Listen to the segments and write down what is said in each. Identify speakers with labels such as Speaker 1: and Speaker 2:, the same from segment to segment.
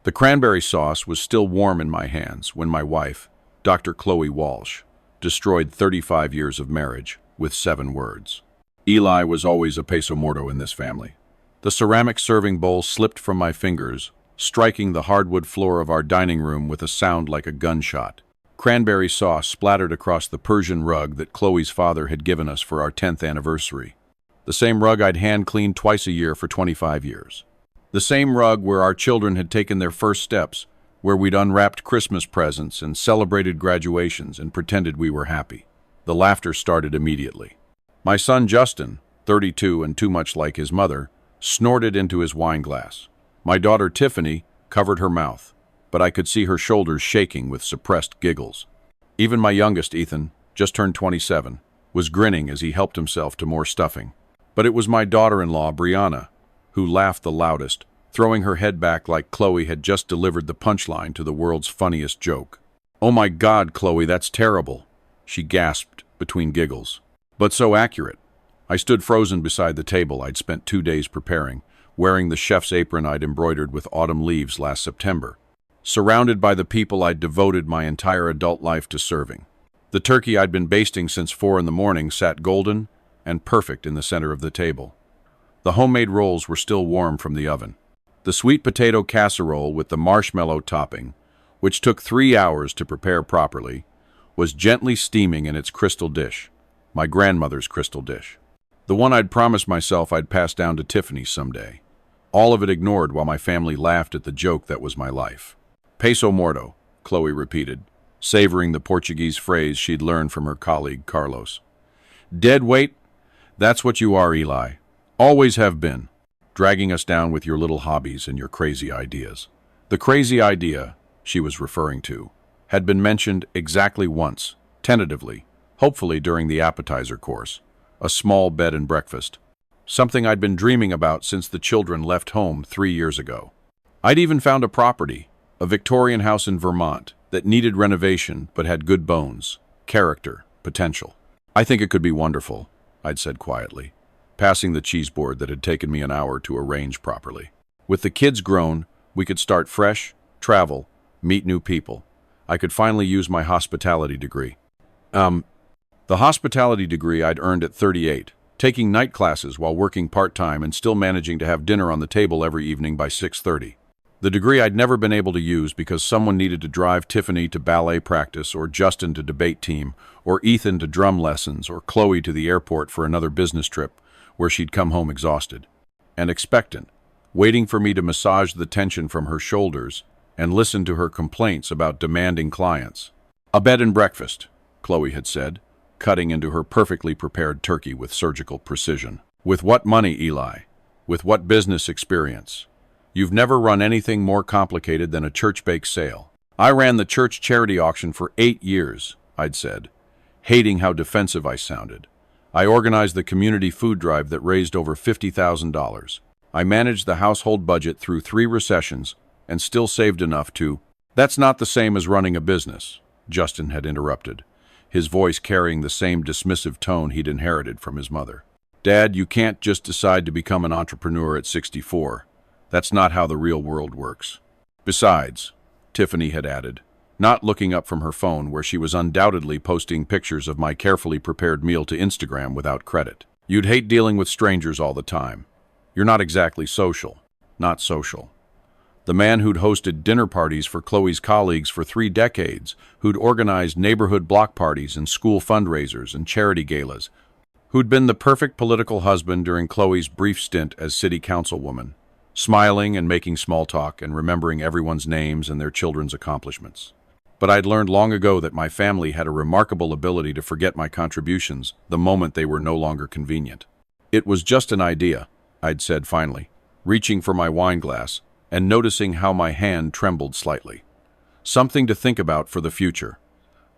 Speaker 1: The cranberry sauce was still warm in my hands when my wife, Dr. Chloe Walsh, destroyed 35 years of marriage with 7 words. Eli was always a peso muerto in this family. The ceramic serving bowl slipped from my fingers, striking the hardwood floor of our dining room with a sound like a gunshot. Cranberry sauce splattered across the Persian rug that Chloe's father had given us for our 10th anniversary. The same rug I'd hand-cleaned twice a year for 25 years. The same rug where our children had taken their first steps, where we'd unwrapped Christmas presents and celebrated graduations and pretended we were happy. The laughter started immediately. My son Justin, 32 and too much like his mother, snorted into his wine glass. My daughter Tiffany covered her mouth, but I could see her shoulders shaking with suppressed giggles. Even my youngest, Ethan, just turned 27, was grinning as he helped himself to more stuffing. But it was my daughter-in-law, Brianna, who laughed the loudest, throwing her head back like Chloe had just delivered the punchline to the world's funniest joke. "Oh my God, Chloe, that's terrible," she gasped between giggles. But so accurate. I stood frozen beside the table I'd spent 2 days preparing, wearing the chef's apron I'd embroidered with autumn leaves last September, surrounded by the people I'd devoted my entire adult life to serving. The turkey I'd been basting since 4 in the morning sat golden and perfect in the center of the table. The homemade rolls were still warm from the oven. The sweet potato casserole with the marshmallow topping, which took 3 hours to prepare properly, was gently steaming in its crystal dish, my grandmother's crystal dish. The one I'd promised myself I'd pass down to Tiffany someday. All of it ignored while my family laughed at the joke that was my life. "Peso muerto," Chloe repeated, savoring the Portuguese phrase she'd learned from her colleague Carlos. "Dead weight? That's what you are, Eli. Always have been, dragging us down with your little hobbies and your crazy ideas." The crazy idea she was referring to had been mentioned exactly once, tentatively, hopefully during the appetizer course, a small bed and breakfast, something I'd been dreaming about since the children left home 3 years ago. I'd even found a property, a Victorian house in Vermont, that needed renovation but had good bones, character, potential. "I think it could be wonderful," I'd said quietly, passing the cheese board that had taken me an hour to arrange properly. With the kids grown, we could start fresh, travel, meet new people. I could finally use my hospitality degree. The hospitality degree I'd earned at 38, taking night classes while working part-time and still managing to have dinner on the table every evening by 6:30. The degree I'd never been able to use because someone needed to drive Tiffany to ballet practice, or Justin to debate team, or Ethan to drum lessons, or Chloe to the airport for another business trip where she'd come home exhausted and expectant, waiting for me to massage the tension from her shoulders and listen to her complaints about demanding clients. "A bed and breakfast," Chloe had said, cutting into her perfectly prepared turkey with surgical precision. "With what money, Eli? With what business experience? You've never run anything more complicated than a church bake sale." "I ran the church charity auction for 8 years, I'd said, hating how defensive I sounded. "I organized the community food drive that raised over $50,000. I managed the household budget through 3 recessions and still saved enough to—" "That's not the same as running a business," Justin had interrupted, his voice carrying the same dismissive tone he'd inherited from his mother. "Dad, you can't just decide to become an entrepreneur at 64. That's not how the real world works." "Besides," Tiffany had added, not looking up from her phone where she was undoubtedly posting pictures of my carefully prepared meal to Instagram without credit, "you'd hate dealing with strangers all the time. You're not exactly social. Not social." The man who'd hosted dinner parties for Chloe's colleagues for 3 decades, who'd organized neighborhood block parties and school fundraisers and charity galas, who'd been the perfect political husband during Chloe's brief stint as city councilwoman, smiling and making small talk and remembering everyone's names and their children's accomplishments. But I'd learned long ago that my family had a remarkable ability to forget my contributions the moment they were no longer convenient. "It was just an idea," I'd said finally, reaching for my wine glass and noticing how my hand trembled slightly. "Something to think about for the future."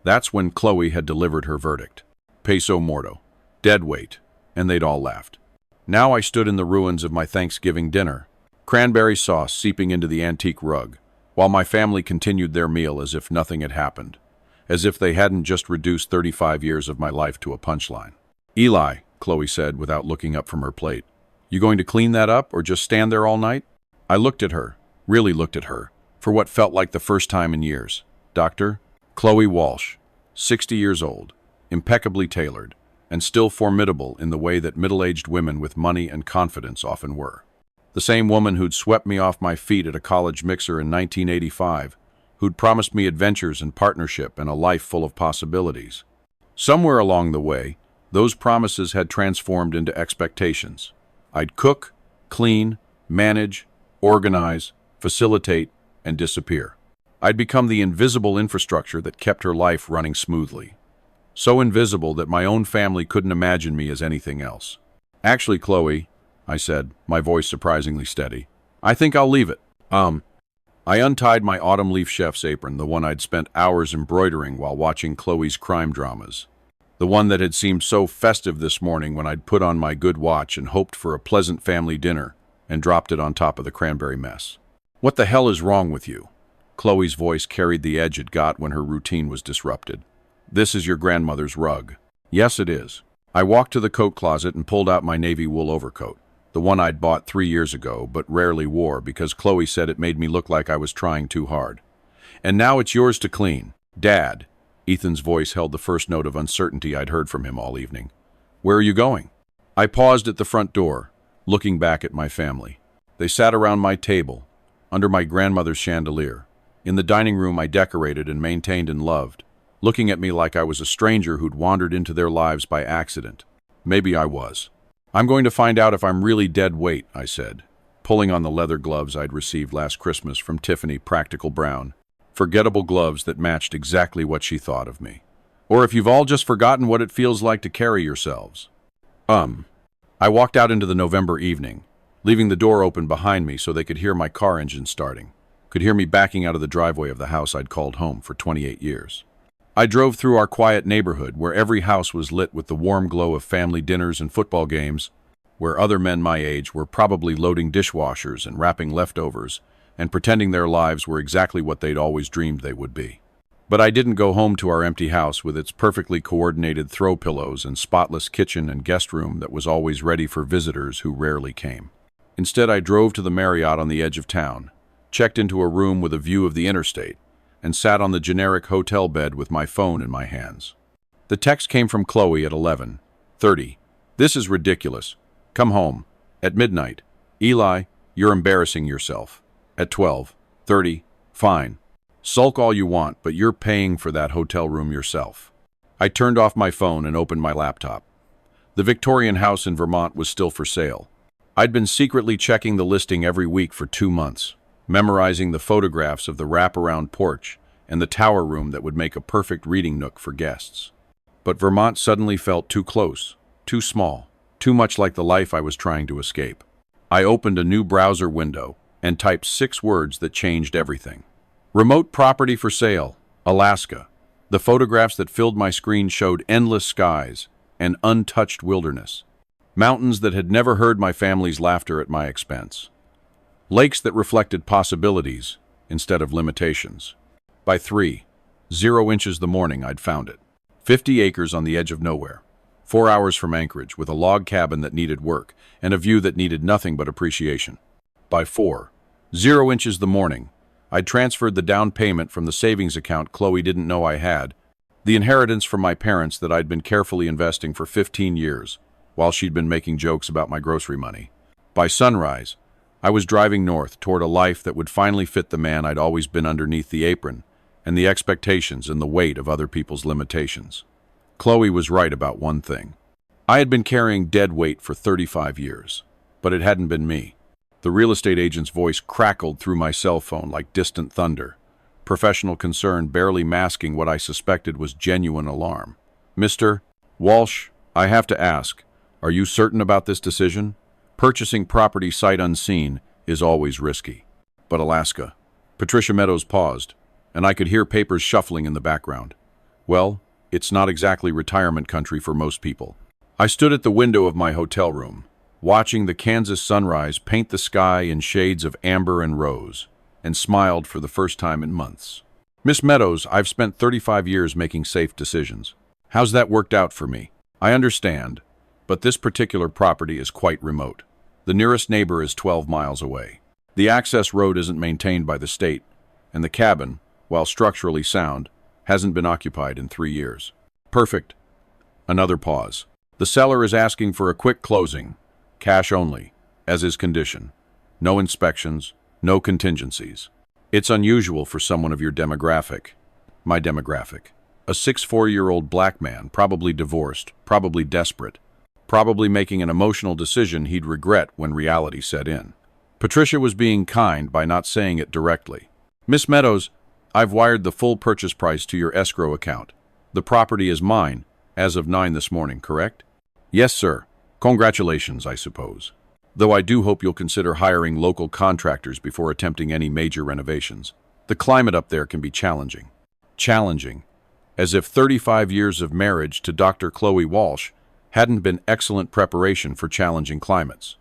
Speaker 1: That's when Chloe had delivered her verdict. "Peso muerto. Dead weight." And they'd all laughed. Now I stood in the ruins of my Thanksgiving dinner, cranberry sauce seeping into the antique rug, while my family continued their meal as if nothing had happened, as if they hadn't just reduced 35 years of my life to a punchline. "Eli," Chloe said without looking up from her plate, "you going to clean that up or just stand there all night?" I looked at her, really looked at her, for what felt like the first time in years. Dr. Chloe Walsh, 60 years old, impeccably tailored, and still formidable in the way that middle-aged women with money and confidence often were. The same woman who'd swept me off my feet at a college mixer in 1985, who'd promised me adventures and partnership and a life full of possibilities. Somewhere along the way, those promises had transformed into expectations. I'd cook, clean, manage, organize, facilitate, and disappear. I'd become the invisible infrastructure that kept her life running smoothly. So invisible that my own family couldn't imagine me as anything else. Actually, Chloe, I said, my voice surprisingly steady, I think I'll leave it. I untied my autumn leaf chef's apron, the one I'd spent hours embroidering while watching Chloe's crime dramas. The one that had seemed so festive this morning when I'd put on my good watch and hoped for a pleasant family dinner and dropped it on top of the cranberry mess. What the hell is wrong with you? Chloe's voice carried the edge it got when her routine was disrupted. This is your grandmother's rug. Yes, it is. I walked to the coat closet and pulled out my navy wool overcoat, the one I'd bought 3 years ago but rarely wore because Chloe said it made me look like I was trying too hard. And now it's yours to clean. Dad. Ethan's voice held the first note of uncertainty I'd heard from him all evening. Where are you going? I paused at the front door, looking back at my family. They sat around my table, under my grandmother's chandelier, in the dining room I decorated and maintained and loved, looking at me like I was a stranger who'd wandered into their lives by accident. Maybe I was. I'm going to find out if I'm really dead weight, I said, pulling on the leather gloves I'd received last Christmas from Tiffany Practical Brown. Forgettable gloves that matched exactly what she thought of me. Or if you've all just forgotten what it feels like to carry yourselves. I walked out into the November evening, leaving the door open behind me so they could hear my car engine starting, could hear me backing out of the driveway of the house I'd called home for 28 years. I drove through our quiet neighborhood where every house was lit with the warm glow of family dinners and football games, where other men my age were probably loading dishwashers and wrapping leftovers and pretending their lives were exactly what they'd always dreamed they would be. But I didn't go home to our empty house with its perfectly coordinated throw pillows and spotless kitchen and guest room that was always ready for visitors who rarely came. Instead, I drove to the Marriott on the edge of town, checked into a room with a view of the interstate, and sat on the generic hotel bed with my phone in my hands. The text came from Chloe at 11:30. This is ridiculous. Come home. At midnight. Eli, you're embarrassing yourself. At 12:30. Fine. Sulk all you want, but you're paying for that hotel room yourself. I turned off my phone and opened my laptop. The Victorian house in Vermont was still for sale. I'd been secretly checking the listing every week for 2 months, memorizing the photographs of the wraparound porch and the tower room that would make a perfect reading nook for guests. But Vermont suddenly felt too close, too small, too much like the life I was trying to escape. I opened a new browser window and typed 6 words that changed everything. Remote property for sale, Alaska. The photographs that filled my screen showed endless skies and untouched wilderness. Mountains that had never heard my family's laughter at my expense. Lakes that reflected possibilities instead of limitations. By 3:0 inches the morning, I'd found it. 50 acres on the edge of nowhere. 4 hours from Anchorage, with a log cabin that needed work and a view that needed nothing but appreciation. By 4:0 inches the morning, I'd transferred the down payment from the savings account Chloe didn't know I had, the inheritance from my parents that I'd been carefully investing for 15 years, while she'd been making jokes about my grocery money. By sunrise, I was driving north toward a life that would finally fit the man I'd always been underneath the apron, and the expectations and the weight of other people's limitations. Chloe was right about one thing. I had been carrying dead weight for 35 years, but it hadn't been me. The real estate agent's voice crackled through my cell phone like distant thunder, professional concern barely masking what I suspected was genuine alarm. Mr. Walsh, I have to ask, are you certain about this decision? Purchasing property sight unseen is always risky. But Alaska. Patricia Meadows paused, and I could hear papers shuffling in the background. Well, it's not exactly retirement country for most people. I stood at the window of my hotel room, watching the Kansas sunrise paint the sky in shades of amber and rose, and smiled for the first time in months. Miss Meadows, I've spent 35 years making safe decisions. How's that worked out for me? I understand, but this particular property is quite remote. The nearest neighbor is 12 miles away. The access road isn't maintained by the state, and the cabin, while structurally sound, hasn't been occupied in 3 years. Perfect. Another pause. The seller is asking for a quick closing, cash only, as is condition. No inspections, no contingencies. It's unusual for someone of your demographic. My demographic. A 64-year-old black man, probably divorced, probably desperate, probably making an emotional decision he'd regret when reality set in. Patricia was being kind by not saying it directly. Miss Meadows, I've wired the full purchase price to your escrow account. The property is mine, as of 9 this morning, correct? Yes, sir. Congratulations, I suppose. Though I do hope you'll consider hiring local contractors before attempting any major renovations. The climate up there can be challenging. Challenging. As if 35 years of marriage to Dr. Chloe Walsh hadn't been excellent preparation for challenging climates.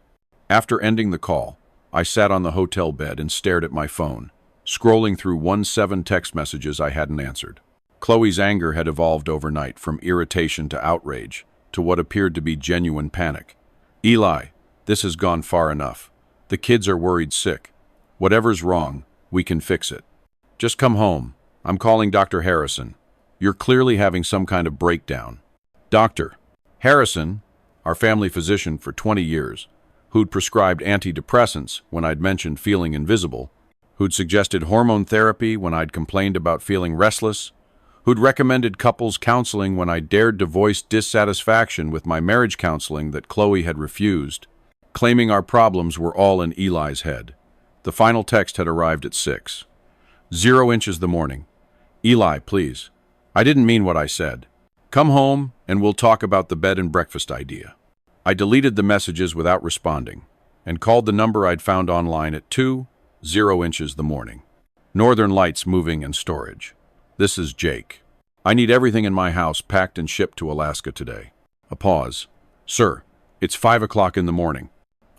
Speaker 1: After ending the call, I sat on the hotel bed and stared at my phone, scrolling through 17 text messages I hadn't answered. Chloe's anger had evolved overnight from irritation to outrage, to what appeared to be genuine panic. Eli, this has gone far enough. The kids are worried sick. Whatever's wrong, we can fix it. Just come home. I'm calling Dr. Harrison. You're clearly having some kind of breakdown. Dr. Harrison, our family physician for 20 years, who'd prescribed antidepressants when I'd mentioned feeling invisible, who'd suggested hormone therapy when I'd complained about feeling restless, who'd recommended couples counseling when I dared to voice dissatisfaction with my marriage counseling that Chloe had refused, claiming our problems were all in Eli's head. The final text had arrived at 6:0 the morning. Eli, please. I didn't mean what I said. Come home and we'll talk about the bed and breakfast idea. I deleted the messages without responding and called the number I'd found online at 2:0 the morning. Northern Lights Moving and Storage. This is Jake. I need everything in my house packed and shipped to Alaska today. A pause. Sir, it's 5 o'clock in the morning.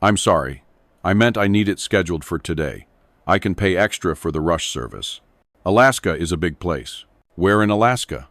Speaker 1: I'm sorry. I meant I need it scheduled for today. I can pay extra for the rush service. Alaska is a big place. Where in Alaska?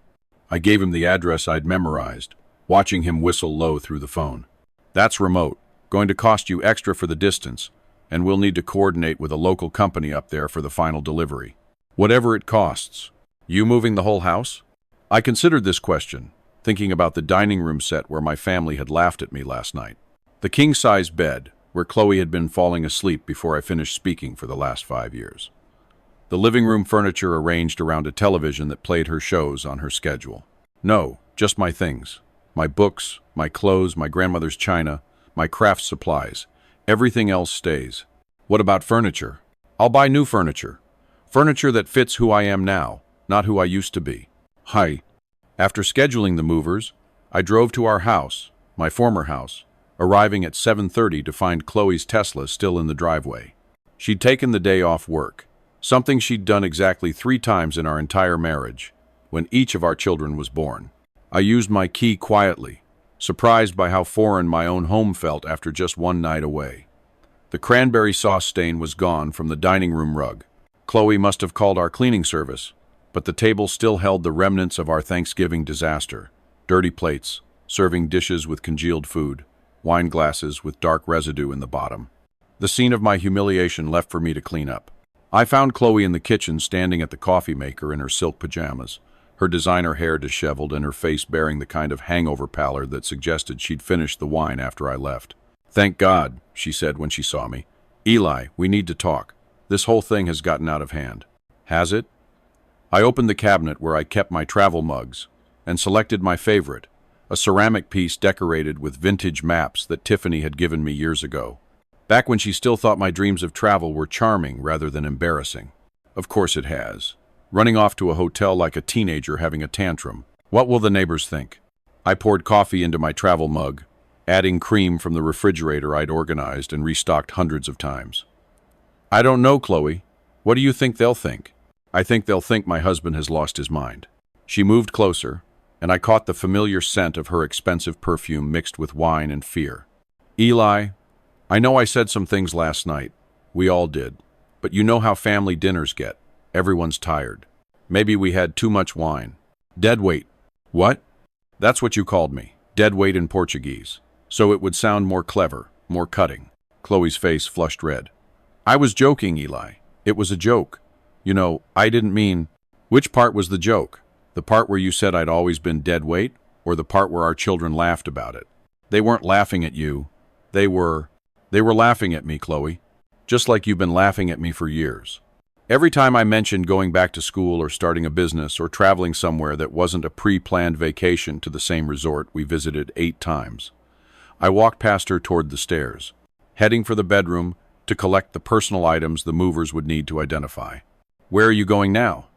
Speaker 1: I gave him the address I'd memorized, watching him whistle low through the phone. That's remote. Going to cost you extra for the distance, and we'll need to coordinate with a local company up there for the final delivery. Whatever it costs. You moving the whole house? I considered this question, thinking about the dining room set where my family had laughed at me last night. The king-size bed, where Chloe had been falling asleep before I finished speaking for the last 5 years. The living room furniture arranged around a television that played her shows on her schedule. No, just my things. My books, my clothes, my grandmother's china, my craft supplies. Everything else stays. What about furniture? I'll buy new furniture. Furniture that fits who I am now, not who I used to be. Hi. After scheduling the movers, I drove to our house, my former house, arriving at 7:30 to find Chloe's Tesla still in the driveway. She'd taken the day off work, something she'd done exactly 3 times in our entire marriage, when each of our children was born. I used my key quietly, surprised by how foreign my own home felt after just one night away. The cranberry sauce stain was gone from the dining room rug. Chloe must have called our cleaning service, but the table still held the remnants of our Thanksgiving disaster. Dirty plates, serving dishes with congealed food, wine glasses with dark residue in the bottom. The scene of my humiliation left for me to clean up. I found Chloe in the kitchen standing at the coffee maker in her silk pajamas, her designer hair disheveled and her face bearing the kind of hangover pallor that suggested she'd finished the wine after I left. Thank God, she said when she saw me. Eli, we need to talk. This whole thing has gotten out of hand. Has it? I opened the cabinet where I kept my travel mugs and selected my favorite, a ceramic piece decorated with vintage maps that Tiffany had given me years ago, back when she still thought my dreams of travel were charming rather than embarrassing. Of course it has. Running off to a hotel like a teenager having a tantrum. What will the neighbors think? I poured coffee into my travel mug, adding cream from the refrigerator I'd organized and restocked hundreds of times. I don't know, Chloe. What do you think they'll think? I think they'll think my husband has lost his mind. She moved closer, and I caught the familiar scent of her expensive perfume mixed with wine and fear. Eli, I know I said some things last night. We all did. But you know how family dinners get. Everyone's tired. Maybe we had too much wine. Dead weight. What? That's what you called me. Dead weight in Portuguese. So it would sound more clever, more cutting. Chloe's face flushed red. I was joking, Eli. It was a joke. You know, I didn't mean... Which part was the joke? The part where you said I'd always been dead weight? Or the part where our children laughed about it? They weren't laughing at you. They were laughing at me, Chloe. Just like you've been laughing at me for years. Every time I mentioned going back to school or starting a business or traveling somewhere that wasn't a pre-planned vacation to the same resort we visited 8 times, I walked past her toward the stairs, heading for the bedroom to collect the personal items the movers would need to identify. Where are you going now?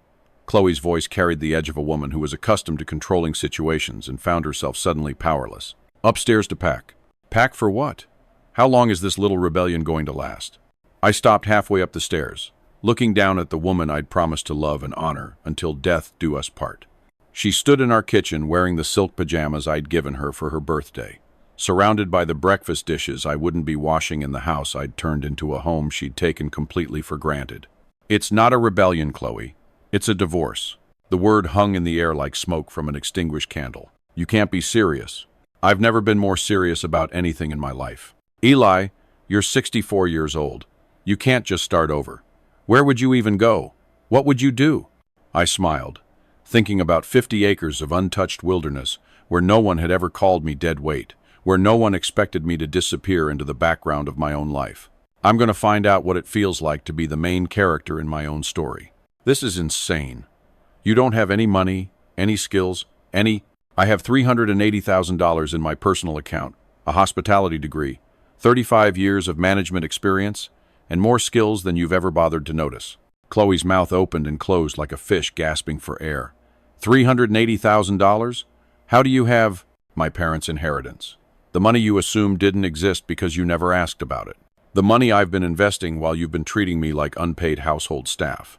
Speaker 1: Chloe's voice carried the edge of a woman who was accustomed to controlling situations and found herself suddenly powerless. Upstairs to pack. Pack for what? How long is this little rebellion going to last? I stopped halfway up the stairs, looking down at the woman I'd promised to love and honor until death do us part. She stood in our kitchen wearing the silk pajamas I'd given her for her birthday, surrounded by the breakfast dishes I wouldn't be washing in the house I'd turned into a home she'd taken completely for granted. It's not a rebellion, Chloe. It's a divorce. The word hung in the air like smoke from an extinguished candle. You can't be serious. I've never been more serious about anything in my life. Eli, you're 64 years old. You can't just start over. Where would you even go? What would you do? I smiled, thinking about 50 acres of untouched wilderness where no one had ever called me dead weight, where no one expected me to disappear into the background of my own life. I'm going to find out what it feels like to be the main character in my own story. This is insane. You don't have any money, any skills, I have $380,000 in my personal account, a hospitality degree, 35 years of management experience, and more skills than you've ever bothered to notice. Chloe's mouth opened and closed like a fish gasping for air. $380,000? How do you have my parents' inheritance? The money you assumed didn't exist because you never asked about it. The money I've been investing while you've been treating me like unpaid household staff.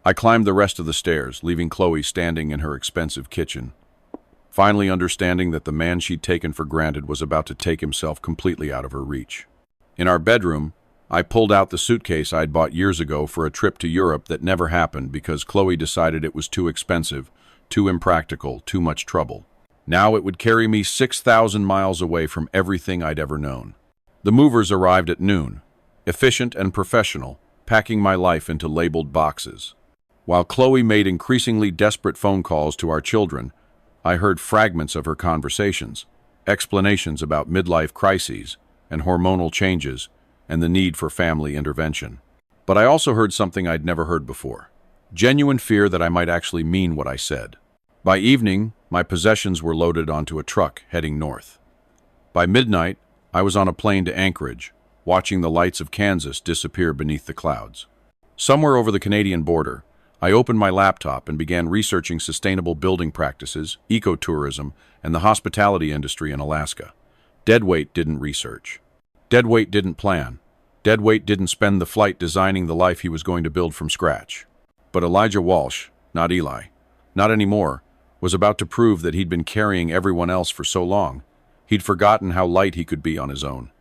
Speaker 1: I climbed the rest of the stairs, leaving Chloe standing in her expensive kitchen, finally understanding that the man she'd taken for granted was about to take himself completely out of her reach. In our bedroom, I pulled out the suitcase I'd bought years ago for a trip to Europe that never happened because Chloe decided it was too expensive, too impractical, too much trouble. Now it would carry me 6,000 miles away from everything I'd ever known. The movers arrived at noon, efficient and professional, packing my life into labeled boxes. While Chloe made increasingly desperate phone calls to our children, I heard fragments of her conversations, explanations about midlife crises and hormonal changes and the need for family intervention. But I also heard something I'd never heard before. Genuine fear that I might actually mean what I said. By evening, my possessions were loaded onto a truck heading north. By midnight, I was on a plane to Anchorage, watching the lights of Kansas disappear beneath the clouds. Somewhere over the Canadian border, I opened my laptop and began researching sustainable building practices, ecotourism, and the hospitality industry in Alaska. Deadweight didn't research. Deadweight didn't plan. Deadweight didn't spend the flight designing the life he was going to build from scratch. But Elijah Walsh, not Eli, not anymore, was about to prove that he'd been carrying everyone else for so long. He'd forgotten how light he could be on his own.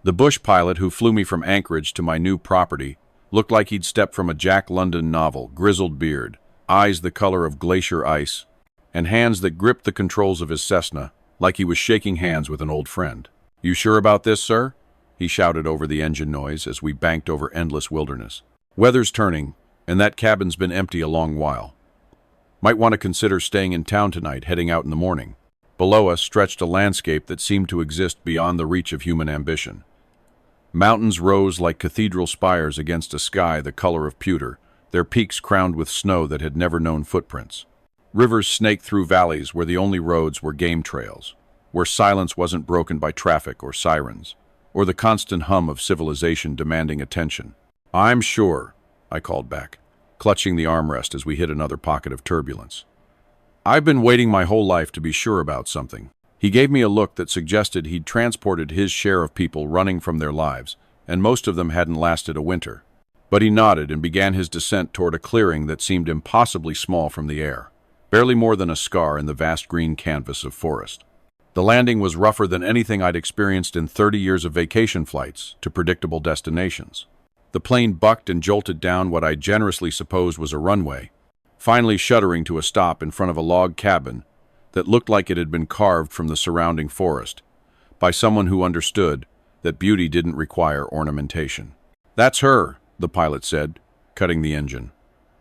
Speaker 1: The bush pilot who flew me from Anchorage to my new property looked like he'd stepped from a Jack London novel, grizzled beard, eyes the color of glacier ice, and hands that gripped the controls of his Cessna like he was shaking hands with an old friend. "You sure about this, sir?" he shouted over the engine noise as we banked over endless wilderness. "Weather's turning, and that cabin's been empty a long while. Might want to consider staying in town tonight, heading out in the morning." Below us stretched a landscape that seemed to exist beyond the reach of human ambition. Mountains rose like cathedral spires against a sky the color of pewter, their peaks crowned with snow that had never known footprints. Rivers snaked through valleys where the only roads were game trails, where silence wasn't broken by traffic or sirens, or the constant hum of civilization demanding attention. "I'm sure," I called back, clutching the armrest as we hit another pocket of turbulence. "I've been waiting my whole life to be sure about something." He gave me a look that suggested he'd transported his share of people running from their lives, and most of them hadn't lasted a winter. But he nodded and began his descent toward a clearing that seemed impossibly small from the air, barely more than a scar in the vast green canvas of forest. The landing was rougher than anything I'd experienced in 30 years of vacation flights to predictable destinations. The plane bucked and jolted down what I generously supposed was a runway, finally shuddering to a stop in front of a log cabin that looked like it had been carved from the surrounding forest by someone who understood that beauty didn't require ornamentation. "That's her," the pilot said, cutting the engine.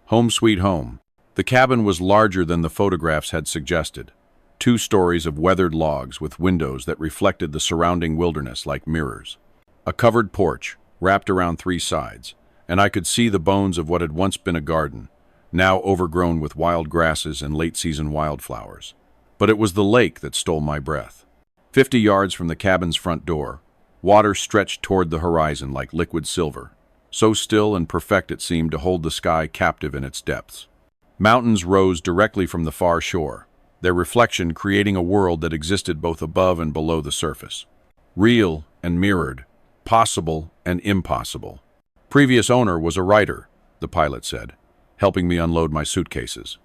Speaker 1: Home sweet home. The cabin was larger than the photographs had suggested. 2 stories of weathered logs with windows that reflected the surrounding wilderness like mirrors. A covered porch, wrapped around 3 sides, and I could see the bones of what had once been a garden, now overgrown with wild grasses and late-season wildflowers. But it was the lake that stole my breath. 50 yards from the cabin's front door, water stretched toward the horizon like liquid silver, so still and perfect it seemed to hold the sky captive in its depths. Mountains rose directly from the far shore, their reflection creating a world that existed both above and below the surface. Real and mirrored, possible and impossible. Previous owner was a writer, the pilot said, helping me unload my suitcases.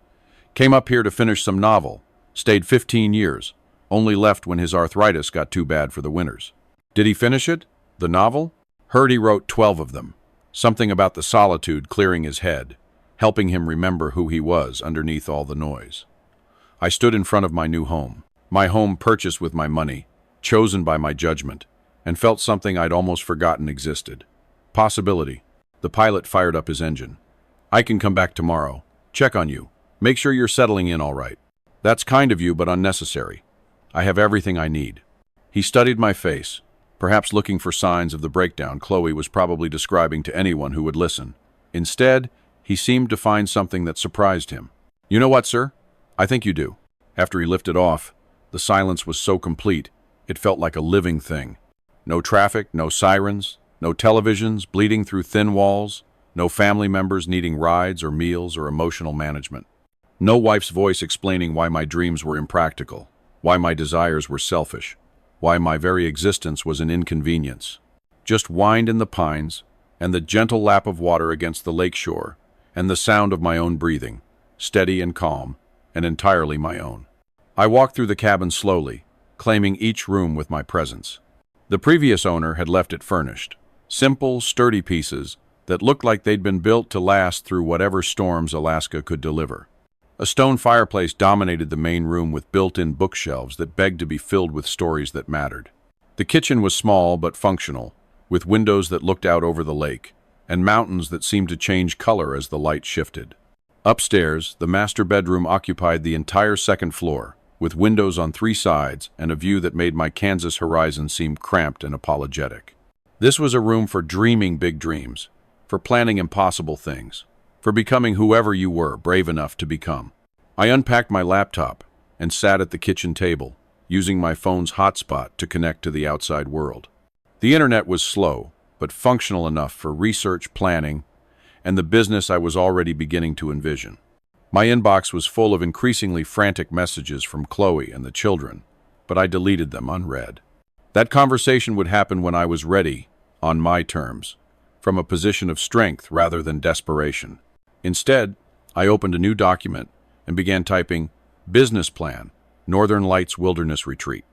Speaker 1: Came up here to finish some novel, stayed 15 years, only left when his arthritis got too bad for the winters. Did he finish it? The novel? Heard he wrote 12 of them. Something about the solitude clearing his head, helping him remember who he was underneath all the noise. I stood in front of my new home. My home purchased with my money, chosen by my judgment, and felt something I'd almost forgotten existed. Possibility. The pilot fired up his engine. I can come back tomorrow. Check on you. Make sure you're settling in all right. That's kind of you, but unnecessary. I have everything I need. He studied my face, perhaps looking for signs of the breakdown Chloe was probably describing to anyone who would listen. Instead, he seemed to find something that surprised him. You know what, sir? I think you do. After he lifted off, the silence was so complete, it felt like a living thing. No traffic, no sirens, no televisions bleeding through thin walls, no family members needing rides or meals or emotional management. No wife's voice explaining why my dreams were impractical, why my desires were selfish, why my very existence was an inconvenience. Just wind in the pines, and the gentle lap of water against the lake shore, and the sound of my own breathing, steady and calm, and entirely my own. I walked through the cabin slowly, claiming each room with my presence. The previous owner had left it furnished. Simple, sturdy pieces that looked like they'd been built to last through whatever storms Alaska could deliver. A stone fireplace dominated the main room with built-in bookshelves that begged to be filled with stories that mattered. The kitchen was small but functional, with windows that looked out over the lake, and mountains that seemed to change color as the light shifted. Upstairs, the master bedroom occupied the entire second floor, with windows on 3 sides and a view that made my Kansas horizon seem cramped and apologetic. This was a room for dreaming big dreams, for planning impossible things, for becoming whoever you were brave enough to become. I unpacked my laptop and sat at the kitchen table, using my phone's hotspot to connect to the outside world. The internet was slow, but functional enough for research, planning, and the business I was already beginning to envision. My inbox was full of increasingly frantic messages from Chloe and the children, but I deleted them unread. That conversation would happen when I was ready, on my terms, from a position of strength rather than desperation. Instead, I opened a new document and began typing, Business Plan, Northern Lights Wilderness Retreat.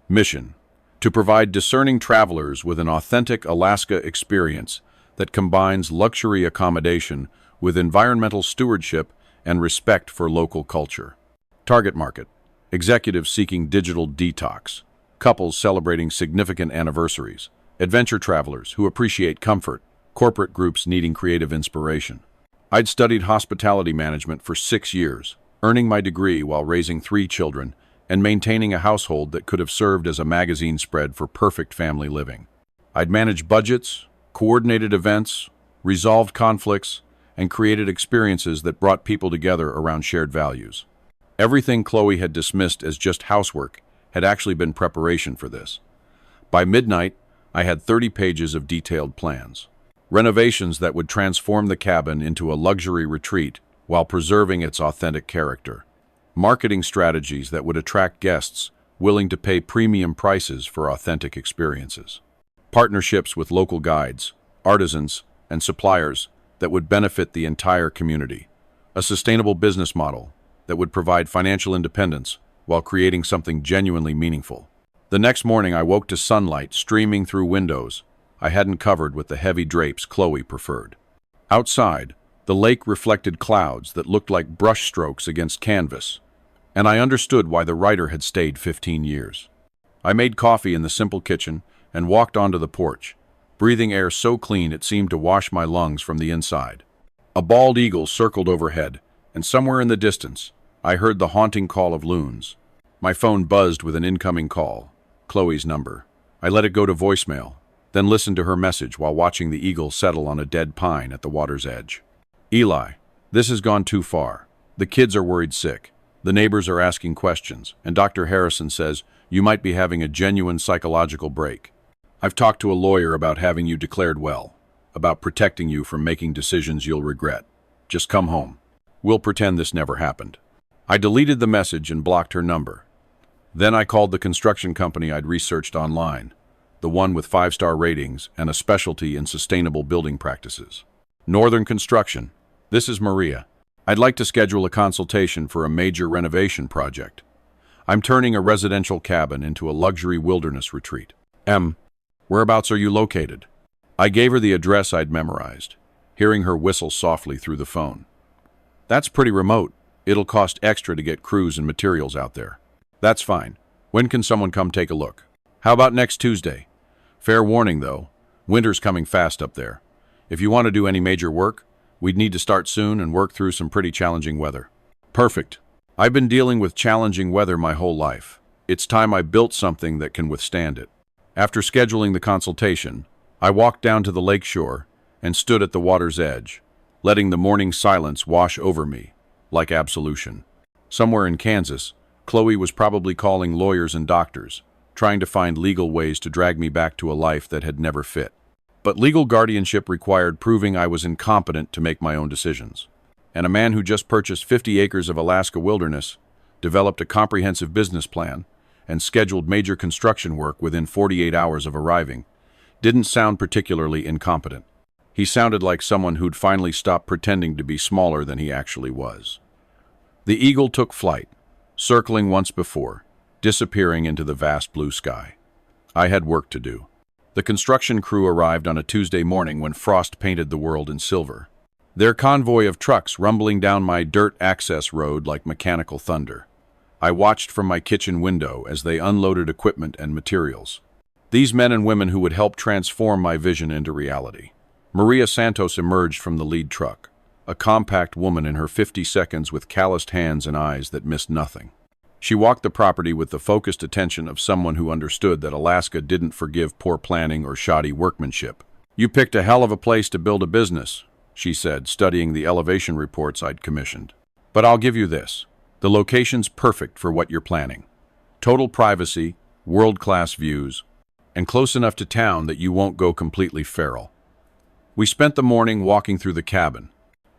Speaker 1: Mission, to provide discerning travelers with an authentic Alaska experience that combines luxury accommodation with environmental stewardship and respect for local culture. Target market, executives seeking digital detox, couples celebrating significant anniversaries, adventure travelers who appreciate comfort, corporate groups needing creative inspiration. I'd studied hospitality management for 6 years, earning my degree while raising 3 children and maintaining a household that could have served as a magazine spread for perfect family living. I'd managed budgets, coordinated events, resolved conflicts, and created experiences that brought people together around shared values. Everything Chloe had dismissed as just housework had actually been preparation for this. By midnight, I had 30 pages of detailed plans. Renovations that would transform the cabin into a luxury retreat while preserving its authentic character. Marketing strategies that would attract guests willing to pay premium prices for authentic experiences. Partnerships with local guides, artisans, and suppliers that would benefit the entire community. A sustainable business model that would provide financial independence while creating something genuinely meaningful. The next morning I woke to sunlight streaming through windows I hadn't covered with the heavy drapes Chloe preferred. Outside, the lake reflected clouds that looked like brushstrokes against canvas, and I understood why the writer had stayed 15 years. I made coffee in the simple kitchen and walked onto the porch, breathing air so clean it seemed to wash my lungs from the inside. A bald eagle circled overhead, and somewhere in the distance, I heard the haunting call of loons. My phone buzzed with an incoming call, Chloe's number. I let it go to voicemail, then listened to her message while watching the eagle settle on a dead pine at the water's edge. Eli, this has gone too far. The kids are worried sick. The neighbors are asking questions, and Dr. Harrison says you might be having a genuine psychological break. I've talked to a lawyer about having you declared well, about protecting you from making decisions you'll regret. Just come home. We'll pretend this never happened. I deleted the message and blocked her number. Then I called the construction company I'd researched online, the one with 5-star ratings and a specialty in sustainable building practices. Northern Construction. This is Maria. I'd like to schedule a consultation for a major renovation project. I'm turning a residential cabin into a luxury wilderness retreat. Whereabouts are you located? I gave her the address I'd memorized, hearing her whistle softly through the phone. That's pretty remote. It'll cost extra to get crews and materials out there. That's fine. When can someone come take a look? How about next Tuesday? Fair warning, though. Winter's coming fast up there. If you want to do any major work, we'd need to start soon and work through some pretty challenging weather. Perfect. I've been dealing with challenging weather my whole life. It's time I built something that can withstand it. After scheduling the consultation, I walked down to the lakeshore and stood at the water's edge, letting the morning silence wash over me like absolution. Somewhere in Kansas, Chloe was probably calling lawyers and doctors, trying to find legal ways to drag me back to a life that had never fit. But legal guardianship required proving I was incompetent to make my own decisions. And a man who just purchased 50 acres of Alaska wilderness, developed a comprehensive business plan, and scheduled major construction work within 48 hours of arriving, didn't sound particularly incompetent. He sounded like someone who'd finally stopped pretending to be smaller than he actually was. The eagle took flight, circling once before, disappearing into the vast blue sky. I had work to do. The construction crew arrived on a Tuesday morning when frost painted the world in silver. Their convoy of trucks rumbling down my dirt access road like mechanical thunder. I watched from my kitchen window as they unloaded equipment and materials. These men and women who would help transform my vision into reality. Maria Santos emerged from the lead truck, a compact woman in her 50 seconds with calloused hands and eyes that missed nothing. She walked the property with the focused attention of someone who understood that Alaska didn't forgive poor planning or shoddy workmanship. "You picked a hell of a place to build a business," she said, studying the elevation reports I'd commissioned. "But I'll give you this. The location's perfect for what you're planning. Total privacy, world-class views, and close enough to town that you won't go completely feral." We spent the morning walking through the cabin,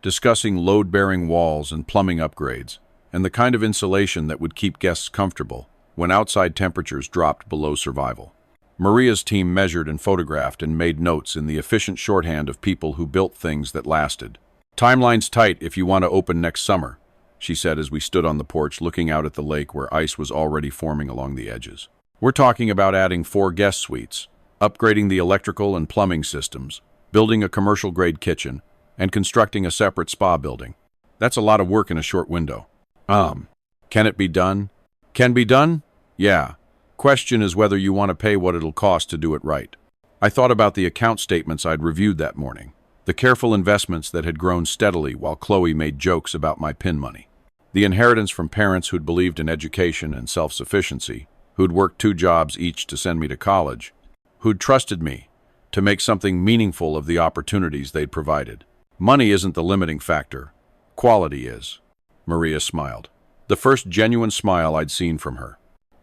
Speaker 1: discussing load-bearing walls and plumbing upgrades, and the kind of insulation that would keep guests comfortable when outside temperatures dropped below survival. Maria's team measured and photographed and made notes in the efficient shorthand of people who built things that lasted. "Timeline's tight if you want to open next summer," she said as we stood on the porch looking out at the lake where ice was already forming along the edges. "We're talking about adding 4 guest suites, upgrading the electrical and plumbing systems, building a commercial-grade kitchen, and constructing a separate spa building. That's a lot of work in a short window." Can it be done? Can be done? Yeah. Question is whether you want to pay what it'll cost to do it right. I thought about the account statements I'd reviewed that morning, the careful investments that had grown steadily while Chloe made jokes about my pin money, the inheritance from parents who'd believed in education and self-sufficiency, who'd worked 2 jobs each to send me to college, who'd trusted me to make something meaningful of the opportunities they'd provided. Money isn't the limiting factor. Quality is. Maria smiled. The first genuine smile I'd seen from her.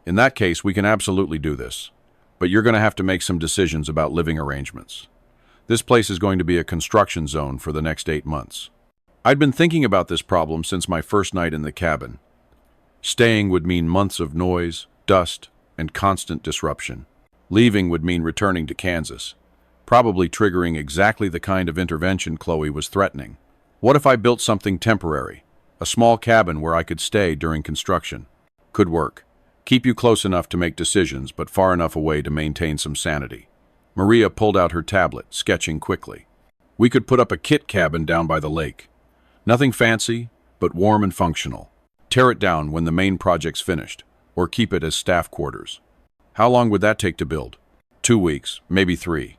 Speaker 1: "In that case, we can absolutely do this. But you're going to have to make some decisions about living arrangements. This place is going to be a construction zone for the next 8 months." I'd been thinking about this problem since my first night in the cabin. Staying would mean months of noise, dust, and constant disruption. Leaving would mean returning to Kansas, probably triggering exactly the kind of intervention Chloe was threatening. What if I built something temporary? A small cabin where I could stay during construction. Could work. Keep you close enough to make decisions, but far enough away to maintain some sanity. Maria pulled out her tablet, sketching quickly. We could put up a kit cabin down by the lake. Nothing fancy, but warm and functional. Tear it down when the main project's finished, or keep it as staff quarters. How long would that take to build? 2 weeks, maybe 3.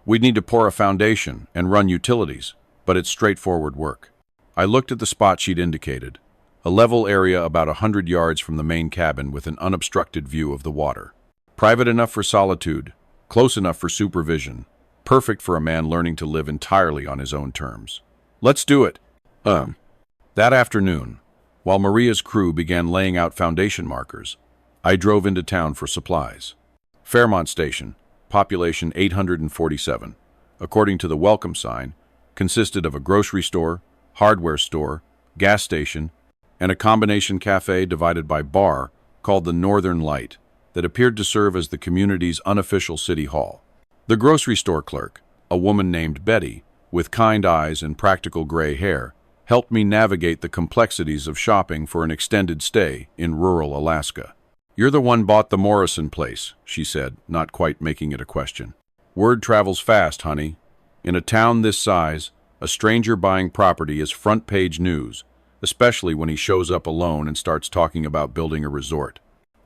Speaker 1: We'd need to pour a foundation and run utilities. but it's straightforward work. I looked at the spot she'd indicated, a level area about 100 yards from the main cabin with an unobstructed view of the water. Private enough for solitude, close enough for supervision, perfect for a man learning to live entirely on his own terms. Let's do it. That afternoon, while Maria's crew began laying out foundation markers, I drove into town for supplies. Fairmont Station, population 847, according to the welcome sign, consisted of a grocery store, hardware store, gas station, and a combination cafe divided by bar called the Northern Light that appeared to serve as the community's unofficial city hall. The grocery store clerk, a woman named Betty, with kind eyes and practical gray hair, helped me navigate the complexities of shopping for an extended stay in rural Alaska. "You're the one bought the Morrison place," she said, not quite making it a question. "Word travels fast, honey. In a town this size, a stranger buying property is front-page news, especially when he shows up alone and starts talking about building a resort."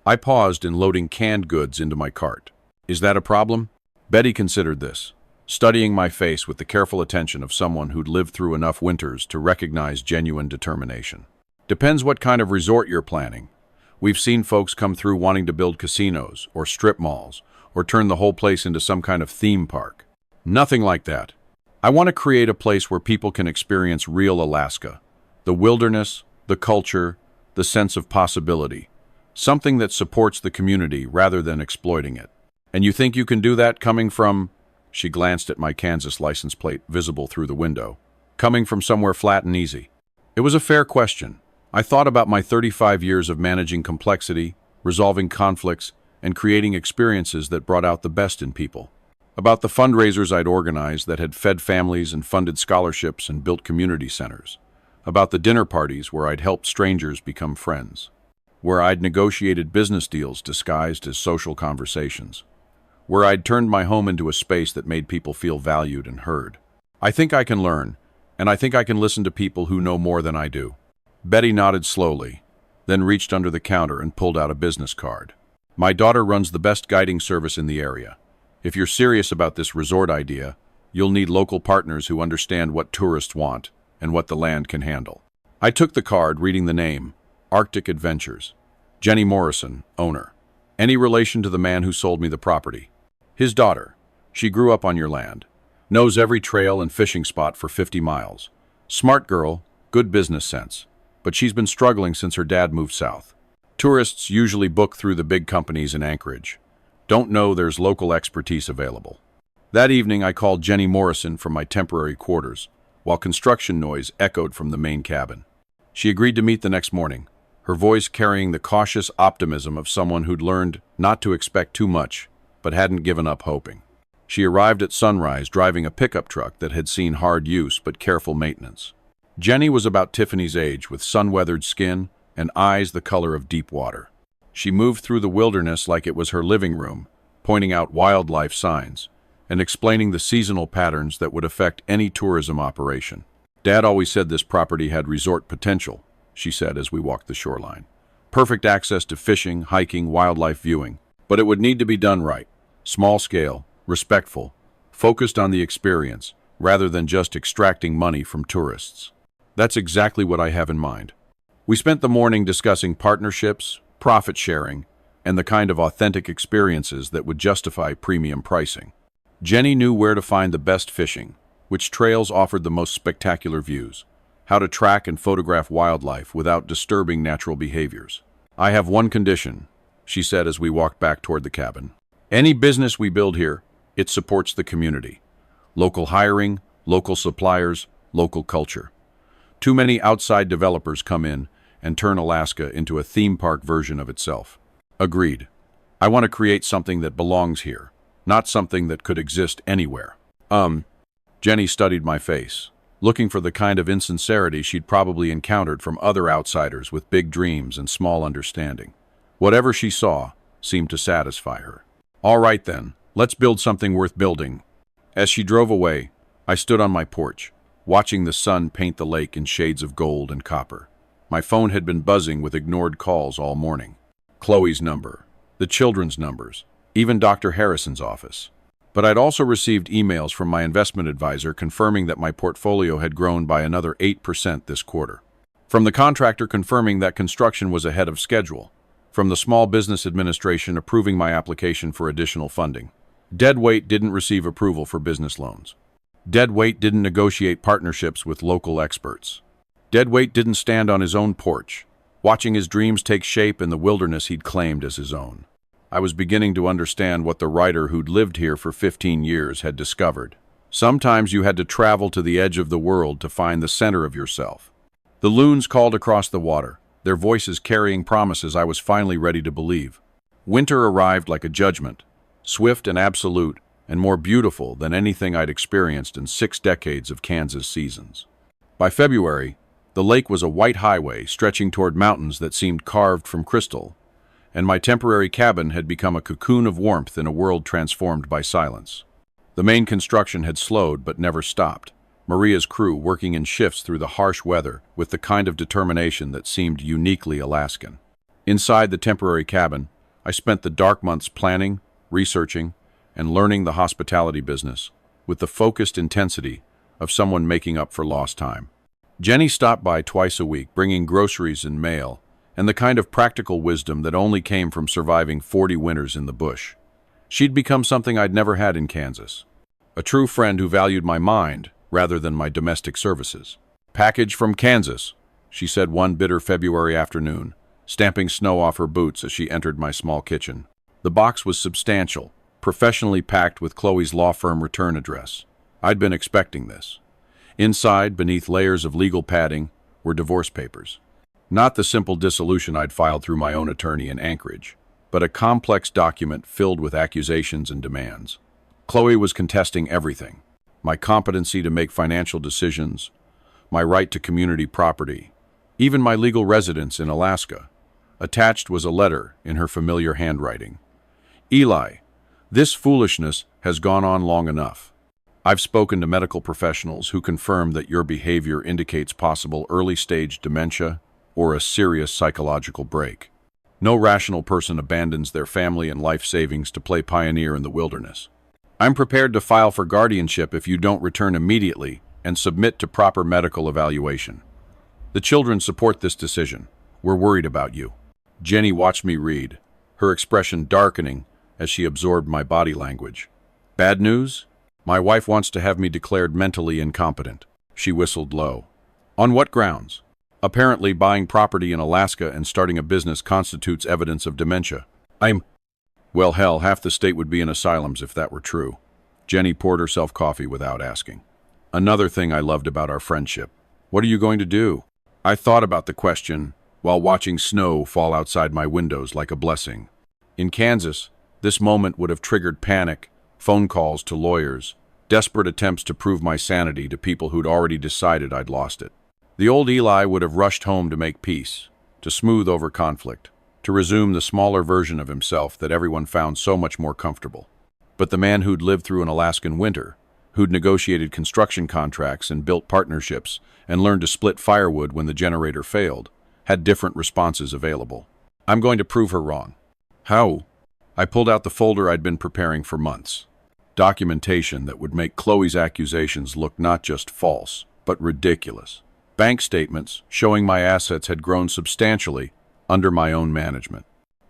Speaker 1: I paused in loading canned goods into my cart. "Is that a problem?" Betty considered this, studying my face with the careful attention of someone who'd lived through enough winters to recognize genuine determination. "Depends what kind of resort you're planning. We've seen folks come through wanting to build casinos or strip malls or turn the whole place into some kind of theme park. Nothing like that. I want to create a place where people can experience real Alaska. The wilderness, the culture, the sense of possibility. Something that supports the community rather than exploiting it. And you think you can do that coming from—" She glanced at my Kansas license plate visible through the window. "Coming from somewhere flat and easy." It was a fair question. I thought about my 35 years of managing complexity, resolving conflicts, and creating experiences that brought out the best in people. About the fundraisers I'd organized that had fed families and funded scholarships and built community centers. About the dinner parties where I'd helped strangers become friends. Where I'd negotiated business deals disguised as social conversations. Where I'd turned my home into a space that made people feel valued and heard. I think I can learn, and I think I can listen to people who know more than I do. Betty nodded slowly, then reached under the counter and pulled out a business card. "My daughter runs the best guiding service in the area. If you're serious about this resort idea, you'll need local partners who understand what tourists want and what the land can handle." I took the card, reading the name, Arctic Adventures. Jenny Morrison, owner. Any relation to the man who sold me the property? His daughter. She grew up on your land. Knows every trail and fishing spot for 50 miles. Smart girl, good business sense. But she's been struggling since her dad moved south. Tourists usually book through the big companies in Anchorage. Don't know there's local expertise available. That evening I called Jenny Morrison from my temporary quarters, while construction noise echoed from the main cabin. She agreed to meet the next morning, her voice carrying the cautious optimism of someone who'd learned not to expect too much, but hadn't given up hoping. She arrived at sunrise driving a pickup truck that had seen hard use but careful maintenance. Jenny was about Tiffany's age, with sun-weathered skin and eyes the color of deep water. She moved through the wilderness like it was her living room, pointing out wildlife signs and explaining the seasonal patterns that would affect any tourism operation. "Dad always said this property had resort potential," she said as we walked the shoreline. "Perfect access to fishing, hiking, wildlife viewing. But it would need to be done right. Small scale, respectful, focused on the experience, rather than just extracting money from tourists." That's exactly what I have in mind. We spent the morning discussing partnerships, profit sharing, and the kind of authentic experiences that would justify premium pricing. Jenny knew where to find the best fishing, which trails offered the most spectacular views, how to track and photograph wildlife without disturbing natural behaviors. "I have one condition," she said as we walked back toward the cabin. "Any business we build here, it supports the community. Local hiring, local suppliers, local culture. Too many outside developers come in and turn Alaska into a theme park version of itself." Agreed. I want to create something that belongs here, not something that could exist anywhere. Jenny studied my face, looking for the kind of insincerity she'd probably encountered from other outsiders with big dreams and small understanding. Whatever she saw seemed to satisfy her. "All right then, let's build something worth building." As she drove away, I stood on my porch, watching the sun paint the lake in shades of gold and copper. My phone had been buzzing with ignored calls all morning. Chloe's number, the children's numbers, even Dr. Harrison's office. But I'd also received emails from my investment advisor confirming that my portfolio had grown by another 8% this quarter. From the contractor confirming that construction was ahead of schedule. From the Small Business Administration approving my application for additional funding. Deadweight didn't receive approval for business loans. Deadweight didn't negotiate partnerships with local experts. Deadweight didn't stand on his own porch, watching his dreams take shape in the wilderness he'd claimed as his own. I was beginning to understand what the writer who'd lived here for 15 years had discovered. Sometimes you had to travel to the edge of the world to find the center of yourself. The loons called across the water, their voices carrying promises I was finally ready to believe. Winter arrived like a judgment, swift and absolute, and more beautiful than anything I'd experienced in 6 decades of Kansas seasons. By February, the lake was a white highway stretching toward mountains that seemed carved from crystal, and my temporary cabin had become a cocoon of warmth in a world transformed by silence. The main construction had slowed but never stopped, Maria's crew working in shifts through the harsh weather with the kind of determination that seemed uniquely Alaskan. Inside the temporary cabin, I spent the dark months planning, researching, and learning the hospitality business with the focused intensity of someone making up for lost time. Jenny stopped by twice a week, bringing groceries and mail, and the kind of practical wisdom that only came from surviving 40 winters in the bush. She'd become something I'd never had in Kansas. A true friend who valued my mind rather than my domestic services. "Package from Kansas," she said one bitter February afternoon, stamping snow off her boots as she entered my small kitchen. The box was substantial, professionally packed with Chloe's law firm return address. I'd been expecting this. Inside, beneath layers of legal padding, were divorce papers. Not the simple dissolution I'd filed through my own attorney in Anchorage, but a complex document filled with accusations and demands. Chloe was contesting everything: my competency to make financial decisions, my right to community property, even my legal residence in Alaska. Attached was a letter in her familiar handwriting. "Eli, this foolishness has gone on long enough. I've spoken to medical professionals who confirm that your behavior indicates possible early-stage dementia or a serious psychological break. No rational person abandons their family and life savings to play pioneer in the wilderness. I'm prepared to file for guardianship if you don't return immediately and submit to proper medical evaluation. The children support this decision. We're worried about you." Jenny watched me read, her expression darkening as she absorbed my body language. "Bad news? My wife wants to have me declared mentally incompetent." She whistled low. "On what grounds?" "Apparently buying property in Alaska and starting a business constitutes evidence of dementia." Well, hell, half the state would be in asylums if that were true." Jenny poured herself coffee without asking. "Another thing I loved about our friendship. What are you going to do?" I thought about the question while watching snow fall outside my windows like a blessing. In Kansas, this moment would have triggered panic, phone calls to lawyers, desperate attempts to prove my sanity to people who'd already decided I'd lost it. The old Eli would have rushed home to make peace, to smooth over conflict, to resume the smaller version of himself that everyone found so much more comfortable. But the man who'd lived through an Alaskan winter, who'd negotiated construction contracts and built partnerships and learned to split firewood when the generator failed, had different responses available. "I'm going to prove her wrong." "How?" I pulled out the folder I'd been preparing for months. Documentation that would make Chloe's accusations look not just false, but ridiculous. Bank statements showing my assets had grown substantially under my own management.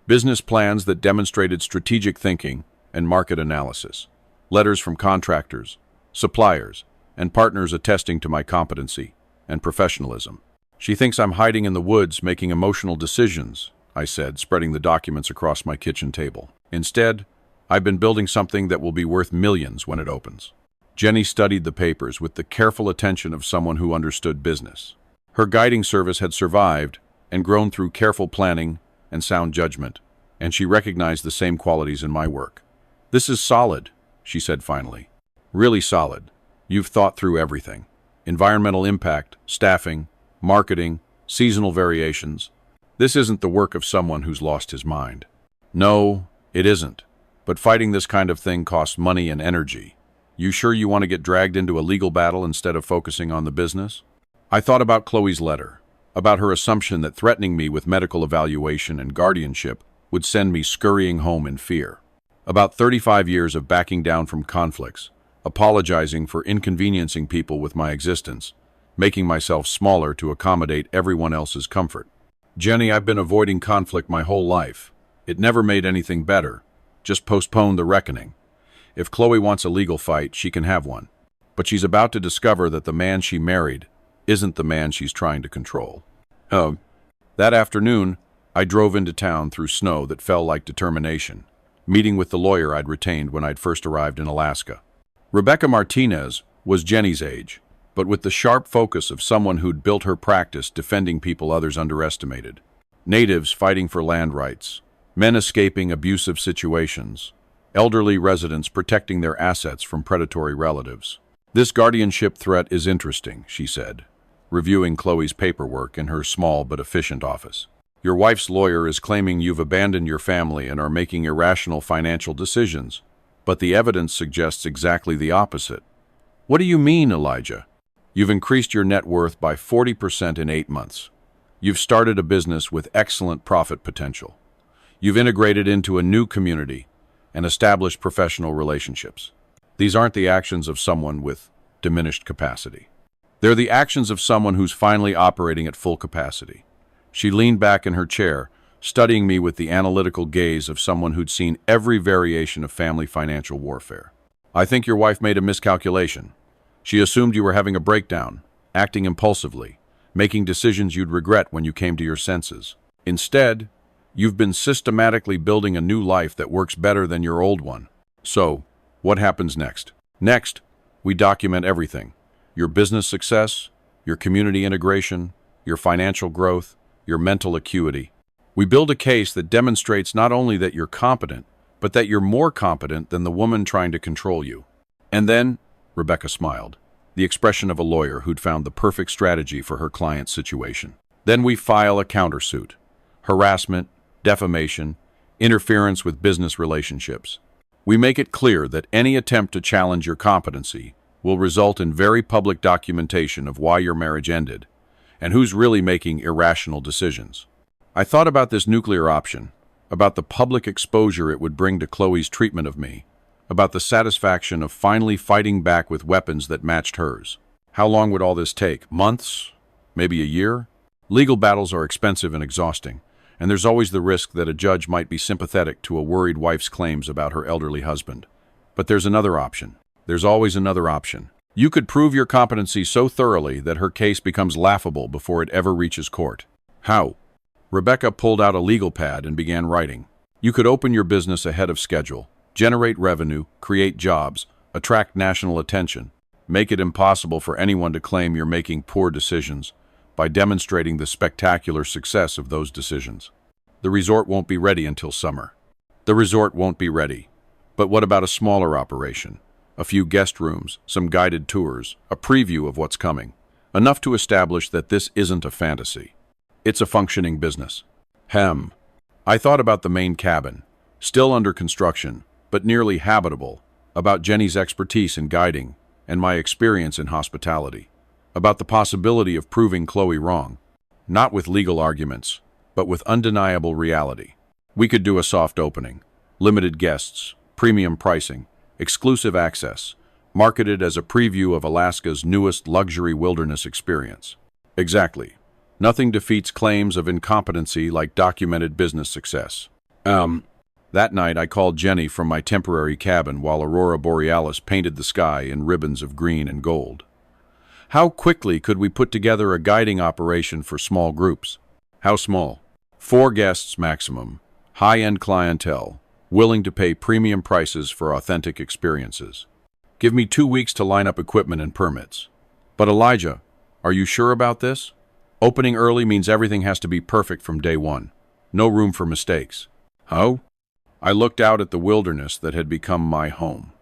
Speaker 1: Business plans that demonstrated strategic thinking and market analysis. Letters from contractors, suppliers, and partners attesting to my competency and professionalism. "She thinks I'm hiding in the woods making emotional decisions," I said, spreading the documents across my kitchen table. "Instead, I've been building something that will be worth millions when it opens." Jenny studied the papers with the careful attention of someone who understood business. Her guiding service had survived and grown through careful planning and sound judgment, and she recognized the same qualities in my work. "This is solid," she said finally. "Really solid. You've thought through everything. Environmental impact, staffing, marketing, seasonal variations. This isn't the work of someone who's lost his mind." "No, it isn't. But fighting this kind of thing costs money and energy. You sure you want to get dragged into a legal battle instead of focusing on the business?" I thought about Chloe's letter, about her assumption that threatening me with medical evaluation and guardianship would send me scurrying home in fear. About 35 years of backing down from conflicts, apologizing for inconveniencing people with my existence, making myself smaller to accommodate everyone else's comfort. Jenny, I've been avoiding conflict my whole life. It never made anything better, just postponed the reckoning. If Chloe wants a legal fight, she can have one. But she's about to discover that the man she married isn't the man she's trying to control. That afternoon, I drove into town through snow that fell like determination, meeting with the lawyer I'd retained when I'd first arrived in Alaska. Rebecca Martinez was Jenny's age, but with the sharp focus of someone who'd built her practice defending people others underestimated. Natives fighting for land rights, men escaping abusive situations, elderly residents protecting their assets from predatory relatives. This guardianship threat is interesting, she said, reviewing Chloe's paperwork in her small but efficient office. Your wife's lawyer is claiming you've abandoned your family and are making irrational financial decisions, but the evidence suggests exactly the opposite. What do you mean, Elijah? You've increased your net worth by 40% in 8 months. You've started a business with excellent profit potential. You've integrated into a new community and established professional relationships. These aren't the actions of someone with diminished capacity. They're the actions of someone who's finally operating at full capacity. She leaned back in her chair, studying me with the analytical gaze of someone who'd seen every variation of family financial warfare. I think your wife made a miscalculation. She assumed you were having a breakdown, acting impulsively, making decisions you'd regret when you came to your senses. Instead, you've been systematically building a new life that works better than your old one. So, what happens next? Next, we document everything. Your business success, your community integration, your financial growth, your mental acuity. We build a case that demonstrates not only that you're competent, but that you're more competent than the woman trying to control you. And then, Rebecca smiled, the expression of a lawyer who'd found the perfect strategy for her client's situation. Then we file a countersuit. Harassment, defamation, interference with business relationships. We make it clear that any attempt to challenge your competency will result in very public documentation of why your marriage ended and who's really making irrational decisions. I thought about this nuclear option, about the public exposure it would bring to Chloe's treatment of me, about the satisfaction of finally fighting back with weapons that matched hers. How long would all this take? Months? Maybe a year? Legal battles are expensive and exhausting, and there's always the risk that a judge might be sympathetic to a worried wife's claims about her elderly husband. But there's another option. There's always another option. You could prove your competency so thoroughly that her case becomes laughable before it ever reaches court. How? Rebecca pulled out a legal pad and began writing. You could open your business ahead of schedule, generate revenue, create jobs, attract national attention, make it impossible for anyone to claim you're making poor decisions by demonstrating the spectacular success of those decisions. The resort won't be ready until summer. The resort won't be ready. But what about a smaller operation? A few guest rooms, some guided tours, a preview of what's coming. Enough to establish that this isn't a fantasy. It's a functioning business. I thought about the main cabin, still under construction, but nearly habitable, about Jenny's expertise in guiding and my experience in hospitality, about the possibility of proving Chloe wrong, not with legal arguments, but with undeniable reality. We could do a soft opening, limited guests, premium pricing, exclusive access, marketed as a preview of Alaska's newest luxury wilderness experience. Exactly. Nothing defeats claims of incompetency like documented business success. That night I called Jenny from my temporary cabin while Aurora Borealis painted the sky in ribbons of green and gold. How quickly could we put together a guiding operation for small groups? How small? 4 guests maximum, high-end clientele, willing to pay premium prices for authentic experiences. Give me 2 weeks to line up equipment and permits. But Elijah, are you sure about this? Opening early means everything has to be perfect from day one. No room for mistakes. How? I looked out at the wilderness that had become my home,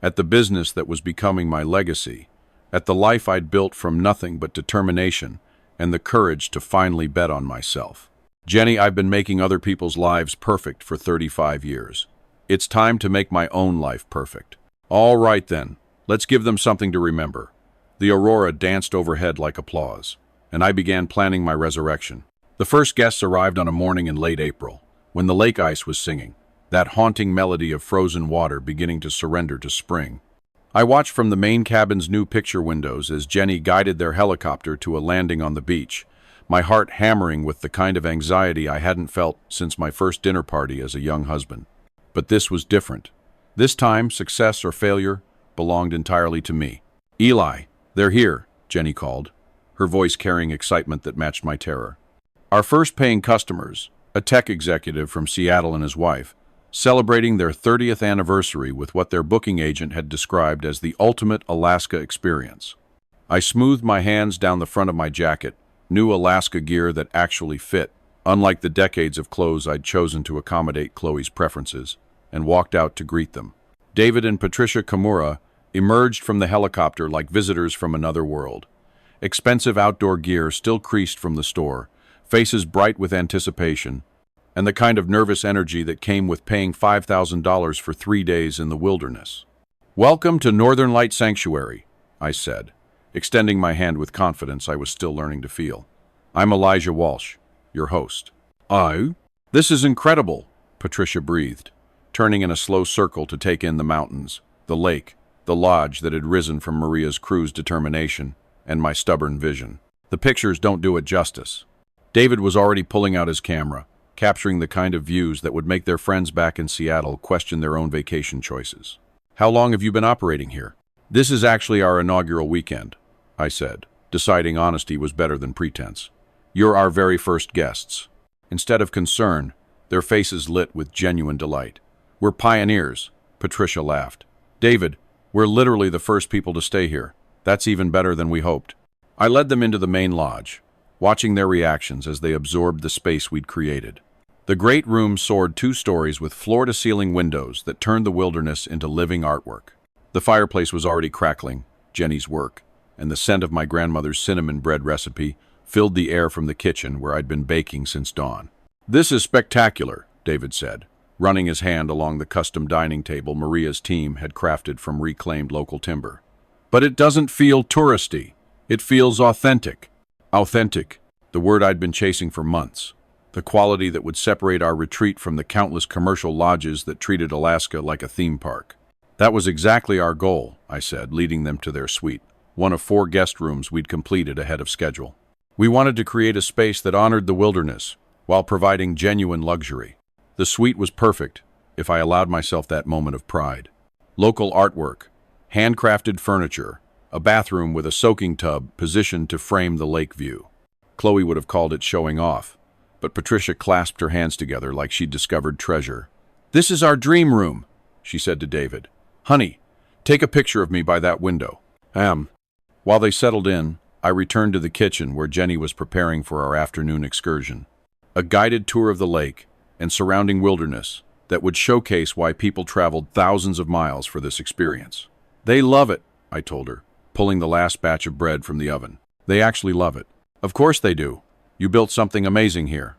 Speaker 1: at the business that was becoming my legacy, at the life I'd built from nothing but determination and the courage to finally bet on myself. Jenny, I've been making other people's lives perfect for 35 years. It's time to make my own life perfect. All right then, let's give them something to remember. The aurora danced overhead like applause, and I began planning my resurrection. The first guests arrived on a morning in late April, when the lake ice was singing. that haunting melody of frozen water beginning to surrender to spring. I watched from the main cabin's new picture windows as Jenny guided their helicopter to a landing on the beach, my heart hammering with the kind of anxiety I hadn't felt since my first dinner party as a young husband. But this was different. This time, success or failure belonged entirely to me. "Eli, they're here," Jenny called, her voice carrying excitement that matched my terror. Our first paying customers, a tech executive from Seattle and his wife, celebrating their 30th anniversary with what their booking agent had described as the ultimate Alaska experience. I smoothed my hands down the front of my jacket, new Alaska gear that actually fit, unlike the decades of clothes I'd chosen to accommodate Chloe's preferences, and walked out to greet them. David and Patricia Kimura emerged from the helicopter like visitors from another world. Expensive outdoor gear still creased from the store, faces bright with anticipation, and the kind of nervous energy that came with paying $5,000 for 3 days in the wilderness. "Welcome to Northern Light Sanctuary," I said, extending my hand with confidence I was still learning to feel. "I'm Elijah Walsh, your host." "Oh? This is incredible," Patricia breathed, turning in a slow circle to take in the mountains, the lake, the lodge that had risen from Maria's crew's determination, and my stubborn vision. The pictures don't do it justice. David was already pulling out his camera, capturing the kind of views that would make their friends back in Seattle question their own vacation choices. "How long have you been operating here?" "This is actually our inaugural weekend," I said, deciding honesty was better than pretense. "You're our very first guests." Instead of concern, their faces lit with genuine delight. "We're pioneers," Patricia laughed. "David, we're literally the first people to stay here. That's even better than we hoped." I led them into the main lodge, watching their reactions as they absorbed the space we'd created. The great room soared 2 stories with floor-to-ceiling windows that turned the wilderness into living artwork. The fireplace was already crackling, Jenny's work, and the scent of my grandmother's cinnamon bread recipe filled the air from the kitchen where I'd been baking since dawn. "This is spectacular," David said, running his hand along the custom dining table Maria's team had crafted from reclaimed local timber. "But it doesn't feel touristy. It feels authentic." Authentic, the word I'd been chasing for months. The quality that would separate our retreat from the countless commercial lodges that treated Alaska like a theme park. "That was exactly our goal," I said, leading them to their suite, one of 4 guest rooms we'd completed ahead of schedule. "We wanted to create a space that honored the wilderness while providing genuine luxury." The suite was perfect, if I allowed myself that moment of pride. Local artwork, handcrafted furniture, a bathroom with a soaking tub positioned to frame the lake view. Chloe would have called it showing off, but Patricia clasped her hands together like she'd discovered treasure. "This is our dream room," she said to David. "Honey, take a picture of me by that window." While they settled in, I returned to the kitchen where Jenny was preparing for our afternoon excursion. A guided tour of the lake and surrounding wilderness that would showcase why people traveled thousands of miles for this experience. "They love it," I told her, pulling the last batch of bread from the oven. "They actually love it." "Of course they do. You built something amazing here."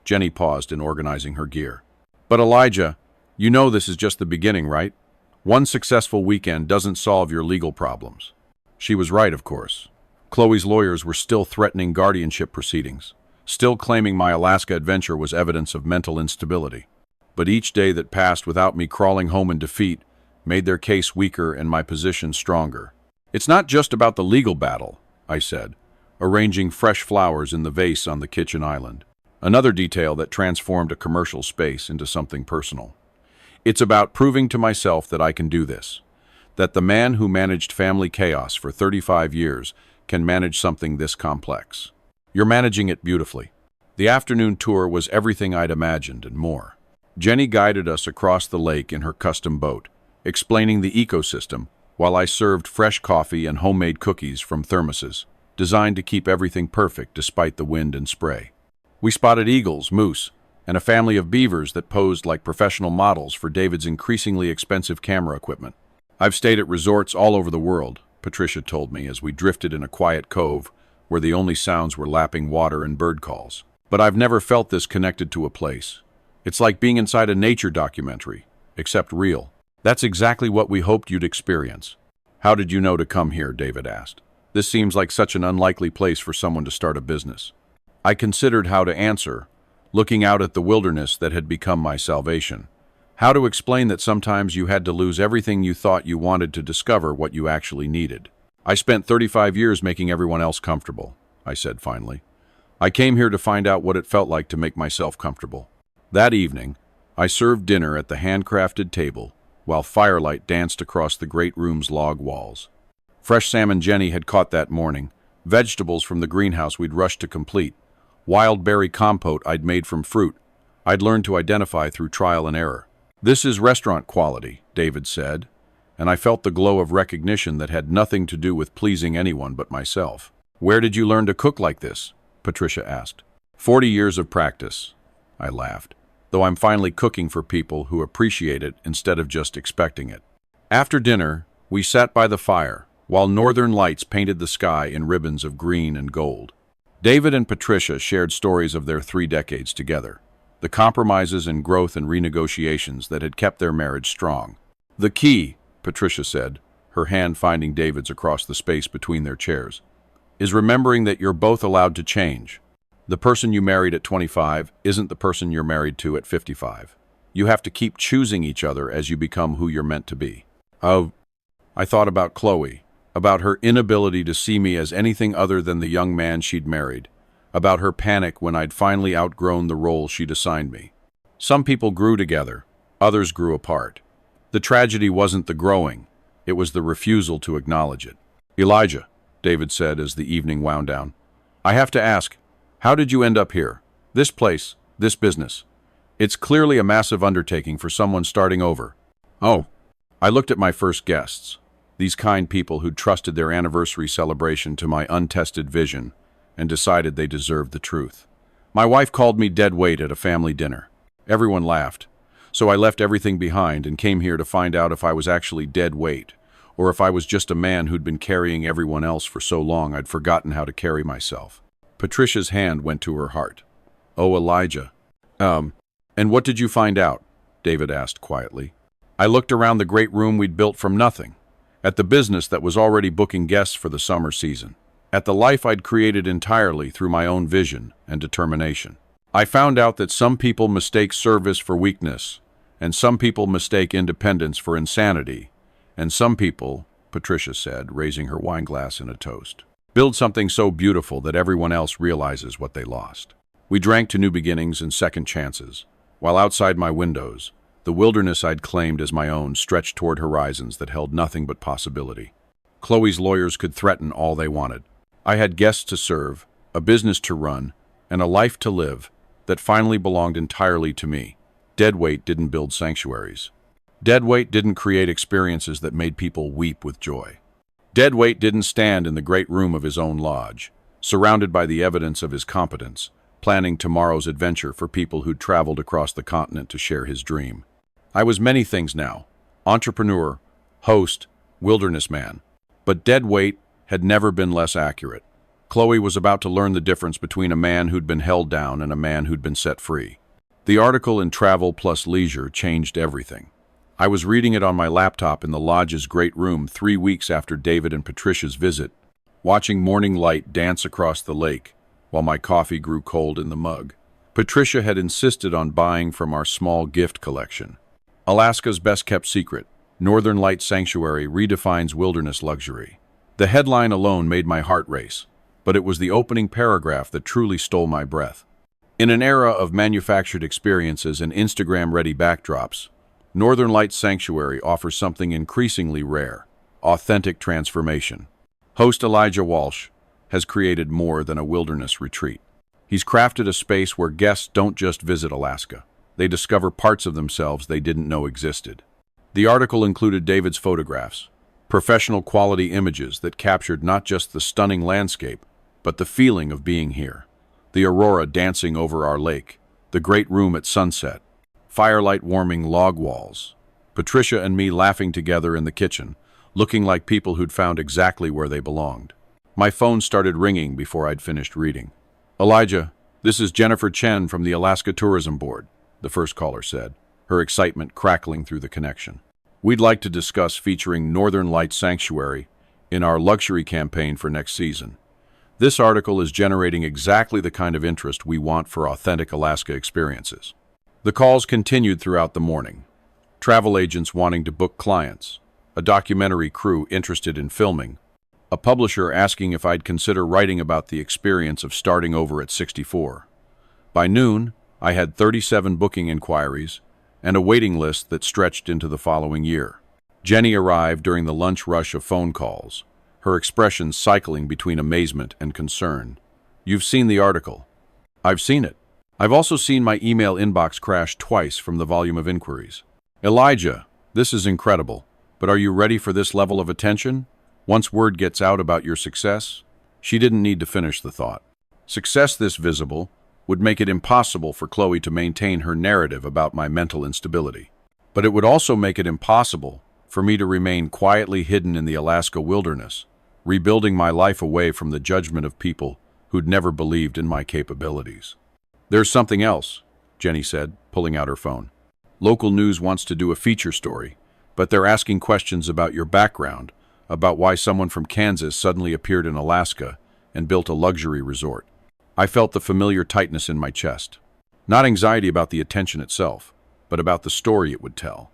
Speaker 1: Jenny paused in organizing her gear. "But Elijah, you know this is just the beginning, right? One successful weekend doesn't solve your legal problems." She was right, of course. Chloe's lawyers were still threatening guardianship proceedings, still claiming my Alaska adventure was evidence of mental instability. But each day that passed without me crawling home in defeat made their case weaker and my position stronger. "It's not just about the legal battle," I said, arranging fresh flowers in the vase on the kitchen island, another detail that transformed a commercial space into something personal. "It's about proving to myself that I can do this, that the man who managed family chaos for 35 years can manage something this complex. You're managing it beautifully." The afternoon tour was everything I'd imagined and more. Jenny guided us across the lake in her custom boat, explaining the ecosystem, while I served fresh coffee and homemade cookies from thermoses, designed to keep everything perfect despite the wind and spray. We spotted eagles, moose, and a family of beavers that posed like professional models for David's increasingly expensive camera equipment. "I've stayed at resorts all over the world," Patricia told me as we drifted in a quiet cove where the only sounds were lapping water and bird calls. "But I've never felt this connected to a place. It's like being inside a nature documentary, except real." "That's exactly what we hoped you'd experience." "How did you know to come here?" David asked. "This seems like such an unlikely place for someone to start a business." I considered how to answer, looking out at the wilderness that had become my salvation. How to explain that sometimes you had to lose everything you thought you wanted to discover what you actually needed. I spent 35 years making everyone else comfortable, I said finally. I came here to find out what it felt like to make myself comfortable. That evening, I served dinner at the handcrafted table, while firelight danced across the great room's log walls. Fresh salmon Jenny had caught that morning, vegetables from the greenhouse we'd rushed to complete, wild berry compote I'd made from fruit I'd learned to identify through trial and error. "This is restaurant quality," David said, and I felt the glow of recognition that had nothing to do with pleasing anyone but myself. "Where did you learn to cook like this?" Patricia asked. 40 years of practice," I laughed, "though I'm finally cooking for people who appreciate it instead of just expecting it." After dinner, we sat by the fire, while northern lights painted the sky in ribbons of green and gold. David and Patricia shared stories of their 3 decades together, the compromises and growth and renegotiations that had kept their marriage strong. "The key," Patricia said, her hand finding David's across the space between their chairs, "is remembering that you're both allowed to change. The person you married at 25 isn't the person you're married to at 55. You have to keep choosing each other as you become who you're meant to be." Oh, I thought about Chloe, about her inability to see me as anything other than the young man she'd married, about her panic when I'd finally outgrown the role she'd assigned me. Some people grew together, others grew apart. The tragedy wasn't the growing, it was the refusal to acknowledge it. "Elijah," David said as the evening wound down, "I have to ask, how did you end up here? This place, this business. It's clearly a massive undertaking for someone starting over." "Oh." I looked at my first guests, these kind people who'd trusted their anniversary celebration to my untested vision, and decided they deserved the truth. My wife called me dead weight at a family dinner. Everyone laughed, so I left everything behind and came here to find out if I was actually dead weight, or if I was just a man who'd been carrying everyone else for so long I'd forgotten how to carry myself. Patricia's hand went to her heart. "Oh, Elijah." And what did you find out?" David asked quietly. I looked around the great room we'd built from nothing, at the business that was already booking guests for the summer season, at the life I'd created entirely through my own vision and determination. I found out that some people mistake service for weakness, and some people mistake independence for insanity, and some people, Patricia said, raising her wineglass in a toast, build something so beautiful that everyone else realizes what they lost. We drank to new beginnings and second chances, while outside my windows, the wilderness I'd claimed as my own stretched toward horizons that held nothing but possibility. Chloe's lawyers could threaten all they wanted. I had guests to serve, a business to run, and a life to live that finally belonged entirely to me. Deadweight didn't build sanctuaries. Deadweight didn't create experiences that made people weep with joy. Deadweight didn't stand in the great room of his own lodge, surrounded by the evidence of his competence, planning tomorrow's adventure for people who'd traveled across the continent to share his dream. I was many things now: entrepreneur, host, wilderness man. But deadweight had never been less accurate. Chloe was about to learn the difference between a man who'd been held down and a man who'd been set free. The article in Travel Plus Leisure changed everything. I was reading it on my laptop in the lodge's great room 3 weeks after David and Patricia's visit, watching morning light dance across the lake while my coffee grew cold in the mug. Patricia had insisted on buying from our small gift collection. Alaska's best-kept secret, Northern Light Sanctuary redefines wilderness luxury. The headline alone made my heart race, but it was the opening paragraph that truly stole my breath. In an era of manufactured experiences and Instagram-ready backdrops, Northern Light Sanctuary offers something increasingly rare: authentic transformation. Host Elijah Walsh has created more than a wilderness retreat. He's crafted a space where guests don't just visit Alaska. They discover parts of themselves they didn't know existed. The article included David's photographs, professional quality images that captured not just the stunning landscape, but the feeling of being here. The aurora dancing over our lake, the great room at sunset, firelight warming log walls, Patricia and me laughing together in the kitchen, looking like people who'd found exactly where they belonged. My phone started ringing before I'd finished reading. "Elijah, this is Jennifer Chen from the Alaska Tourism Board," the first caller said, her excitement crackling through the connection. "We'd like to discuss featuring Northern Light Sanctuary in our luxury campaign for next season. This article is generating exactly the kind of interest we want for authentic Alaska experiences." The calls continued throughout the morning. travel agents wanting to book clients, a documentary crew interested in filming, a publisher asking if I'd consider writing about the experience of starting over at 64. By noon, I had 37 booking inquiries and a waiting list that stretched into the following year. Jenny arrived during the lunch rush of phone calls, her expressions cycling between amazement and concern. "You've seen the article." "I've seen it. I've also seen my email inbox crash twice from the volume of inquiries." "Elijah, this is incredible, but are you ready for this level of attention? Once word gets out about your success." She didn't need to finish the thought. Success this visible would make it impossible for Chloe to maintain her narrative about my mental instability. But it would also make it impossible for me to remain quietly hidden in the Alaska wilderness, rebuilding my life away from the judgment of people who'd never believed in my capabilities. "There's something else," Jenny said, pulling out her phone. "Local news wants to do a feature story, but they're asking questions about your background, about why someone from Kansas suddenly appeared in Alaska and built a luxury resort." I felt the familiar tightness in my chest. Not anxiety about the attention itself, but about the story it would tell.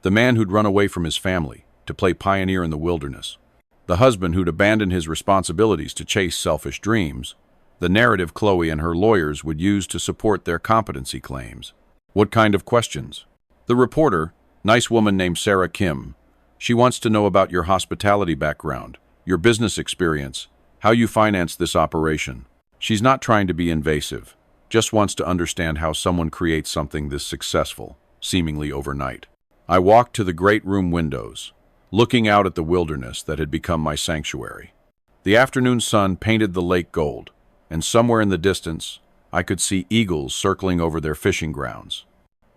Speaker 1: The man who'd run away from his family to play pioneer in the wilderness. The husband who'd abandoned his responsibilities to chase selfish dreams. The narrative Chloe and her lawyers would use to support their competency claims. What kind of questions? The reporter, nice woman named Sarah Kim. She wants to know about your hospitality background, your business experience, how you financed this operation. She's not trying to be invasive, just wants to understand how someone creates something this successful, seemingly overnight. I walked to the great room windows, looking out at the wilderness that had become my sanctuary. The afternoon sun painted the lake gold, and somewhere in the distance, I could see eagles circling over their fishing grounds.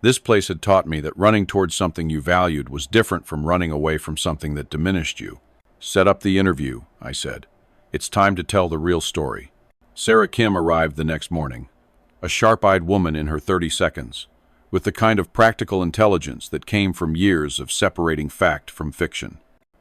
Speaker 1: This place had taught me that running towards something you valued was different from running away from something that diminished you. "Set up the interview," I said. "It's time to tell the real story." Sarah Kim arrived the next morning, a sharp-eyed woman in her 30s, with the kind of practical intelligence that came from years of separating fact from fiction.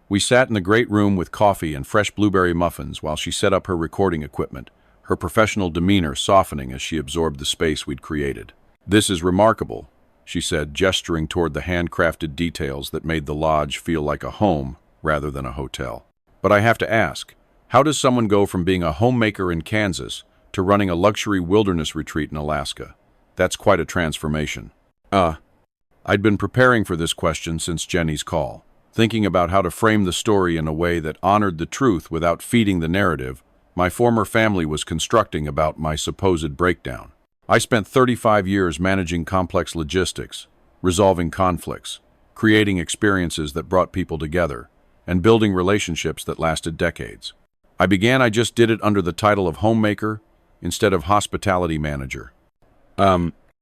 Speaker 1: We sat in the great room with coffee and fresh blueberry muffins while she set up her recording equipment, her professional demeanor softening as she absorbed the space we'd created. "This is remarkable," she said, gesturing toward the handcrafted details that made the lodge feel like a home rather than a hotel. "But I have to ask, how does someone go from being a homemaker in Kansas to running a luxury wilderness retreat in Alaska? That's quite a transformation." I'd been preparing for this question since Jenny's call, thinking about how to frame the story in a way that honored the truth without feeding the narrative my former family was constructing about my supposed breakdown. I spent 35 years managing complex logistics, resolving conflicts, creating experiences that brought people together, and building relationships that lasted decades. I just did it under the title of homemaker instead of hospitality manager.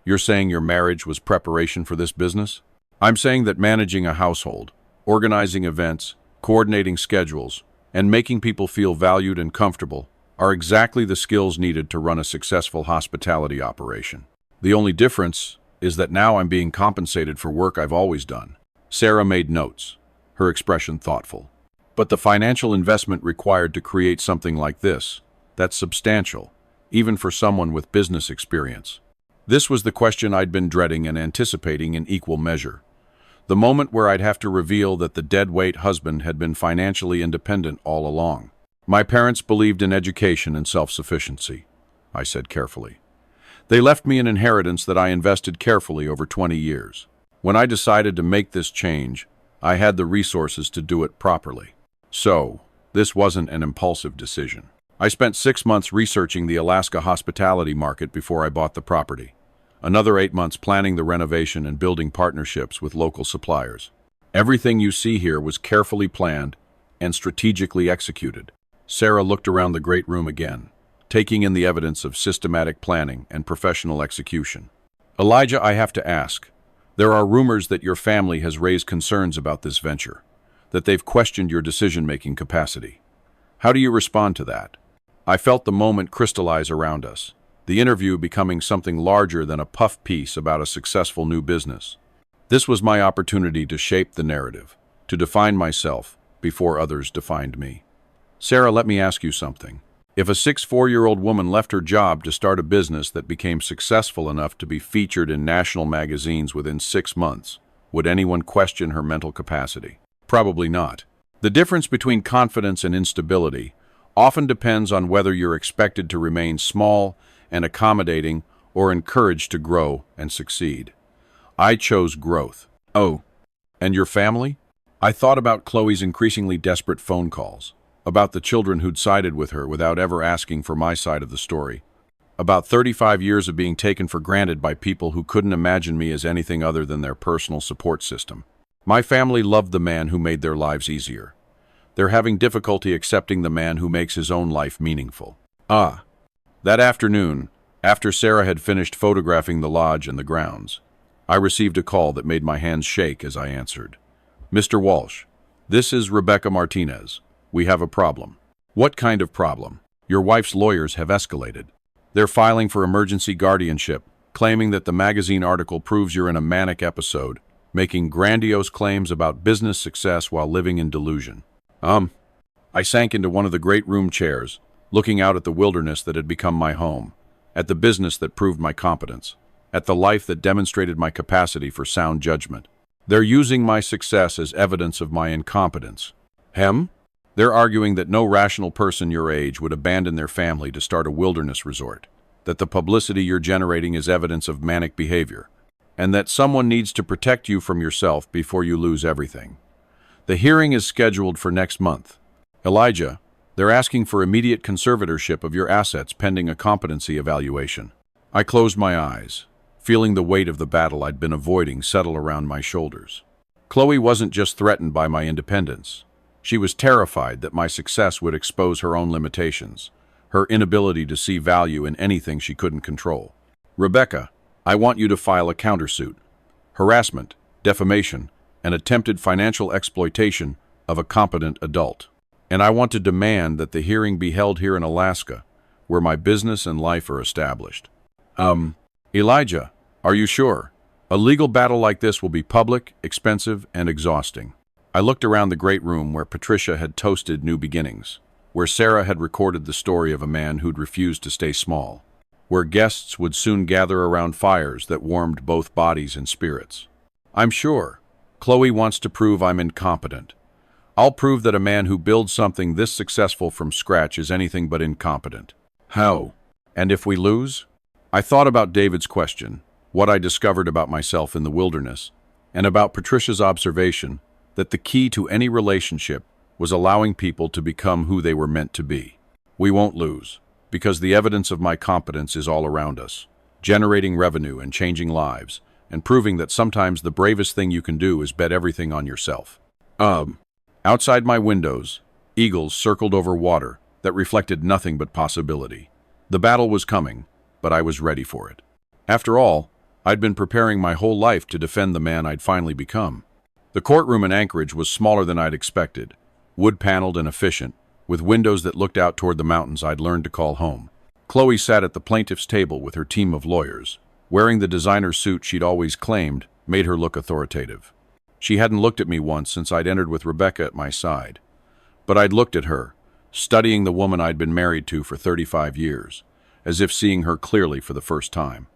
Speaker 1: You're saying your marriage was preparation for this business? I'm saying that managing a household, organizing events, coordinating schedules, and making people feel valued and comfortable are exactly the skills needed to run a successful hospitality operation. The only difference is that now I'm being compensated for work I've always done. Sarah made notes, her expression thoughtful. But the financial investment required to create something like this, that's substantial, even for someone with business experience. This was the question I'd been dreading and anticipating in equal measure. The moment where I'd have to reveal that the dead-weight husband had been financially independent all along. "My parents believed in education and self-sufficiency," I said carefully. "They left me an inheritance that I invested carefully over 20 years. When I decided to make this change, I had the resources to do it properly. So, this wasn't an impulsive decision. I spent 6 months researching the Alaska hospitality market before I bought the property. Another 8 months planning the renovation and building partnerships with local suppliers. Everything you see here was carefully planned and strategically executed." Sarah looked around the great room again, taking in the evidence of systematic planning and professional execution. "Elijah, I have to ask. There are rumors that your family has raised concerns about this venture, that they've questioned your decision-making capacity. How do you respond to that?" I felt the moment crystallize around us, the interview becoming something larger than a puff piece about a successful new business. This was my opportunity to shape the narrative, to define myself before others defined me. "Sarah, let me ask you something. If a 64-year-old woman left her job to start a business that became successful enough to be featured in national magazines within 6 months, Would anyone question her mental capacity? Probably not. The difference between confidence and instability often depends on whether you're expected to remain small and accommodating or encouraged to grow and succeed. I chose growth. Oh, and your family? I thought about Chloe's increasingly desperate phone calls, about the children who'd sided with her without ever asking for my side of the story, about 35 years of being taken for granted by people who couldn't imagine me as anything other than their personal support system. My family loved the man who made their lives easier. They're having difficulty accepting the man who makes his own life meaningful. That afternoon, after Sarah had finished photographing the lodge and the grounds, I received a call that made my hands shake as I answered. Mr. Walsh, this is Rebecca Martinez. We have a problem. What kind of problem? Your wife's lawyers have escalated. They're filing for emergency guardianship, claiming that the magazine article proves you're in a manic episode, making grandiose claims about business success while living in delusion. I sank into one of the great room chairs, looking out at the wilderness that had become my home, at the business that proved my competence, at the life that demonstrated my capacity for sound judgment. They're using my success as evidence of my incompetence. They're arguing that no rational person your age would abandon their family to start a wilderness resort, that the publicity you're generating is evidence of manic behavior, and that someone needs to protect you from yourself before you lose everything. The hearing is scheduled for next month. Elijah, they're asking for immediate conservatorship of your assets pending a competency evaluation. I closed my eyes, feeling the weight of the battle I'd been avoiding settle around my shoulders. Chloe wasn't just threatened by my independence. She was terrified that my success would expose her own limitations, her inability to see value in anything she couldn't control. Rebecca, I want you to file a countersuit. Harassment, defamation, and attempted financial exploitation of a competent adult. And I want to demand that the hearing be held here in Alaska, where my business and life are established. Elijah, are you sure? A legal battle like this will be public, expensive, and exhausting. I looked around the great room where Patricia had toasted new beginnings, where Sarah had recorded the story of a man who'd refused to stay small, where guests would soon gather around fires that warmed both bodies and spirits. I'm sure. Chloe wants to prove I'm incompetent. I'll prove that a man who builds something this successful from scratch is anything but incompetent. How? And if we lose? I thought about David's question, what I discovered about myself in the wilderness, and about Patricia's observation that the key to any relationship was allowing people to become who they were meant to be. We won't lose, because the evidence of my competence is all around us, generating revenue and changing lives, and proving that sometimes the bravest thing you can do is bet everything on yourself. Outside my windows, eagles circled over water that reflected nothing but possibility. The battle was coming, but I was ready for it. After all, I'd been preparing my whole life to defend the man I'd finally become. The courtroom in Anchorage was smaller than I'd expected, wood-paneled and efficient, with windows that looked out toward the mountains I'd learned to call home. Chloe sat at the plaintiff's table with her team of lawyers. Wearing the designer suit she'd always claimed made her look authoritative. She hadn't looked at me once since I'd entered with Rebecca at my side. But I'd looked at her, studying the woman I'd been married to for 35 years, as if seeing her clearly for the first time.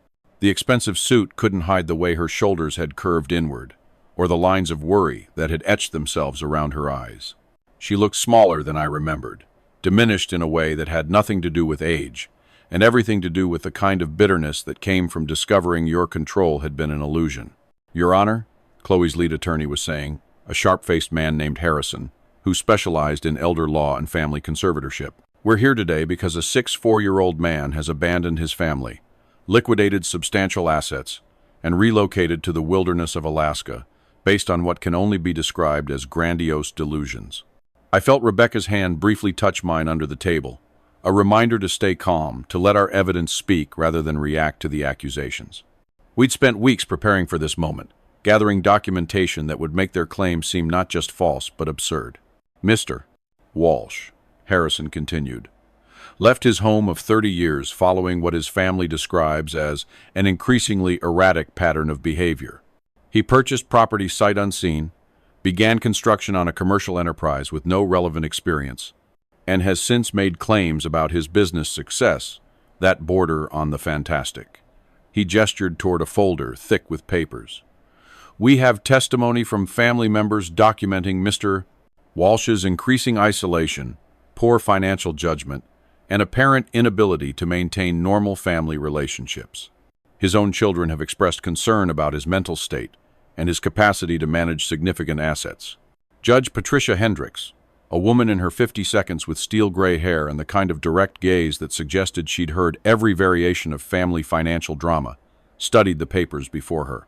Speaker 1: The expensive suit couldn't hide the way her shoulders had curved inward, or the lines of worry that had etched themselves around her eyes. She looked smaller than I remembered, diminished in a way that had nothing to do with age, and everything to do with the kind of bitterness that came from discovering your control had been an illusion. Your Honor, Chloe's lead attorney was saying, a sharp-faced man named Harrison, who specialized in elder law and family conservatorship. We're here today because a 64-year-old man has abandoned his family, liquidated substantial assets, and relocated to the wilderness of Alaska, based on what can only be described as grandiose delusions. I felt Rebecca's hand briefly touch mine under the table, a reminder to stay calm, to let our evidence speak rather than react to the accusations. We'd spent weeks preparing for this moment, gathering documentation that would make their claims seem not just false, but absurd. Mr. Walsh, Harrison continued, left his home of 30 years following what his family describes as an increasingly erratic pattern of behavior. He purchased property sight unseen, began construction on a commercial enterprise with no relevant experience, and has since made claims about his business success that border on the fantastic. He gestured toward a folder thick with papers. We have testimony from family members documenting Mr. Walsh's increasing isolation, poor financial judgment, and apparent inability to maintain normal family relationships. His own children have expressed concern about his mental state and his capacity to manage significant assets. Judge Patricia Hendricks, a woman in her 50s with steel-gray hair and the kind of direct gaze that suggested she'd heard every variation of family financial drama, studied the papers before her.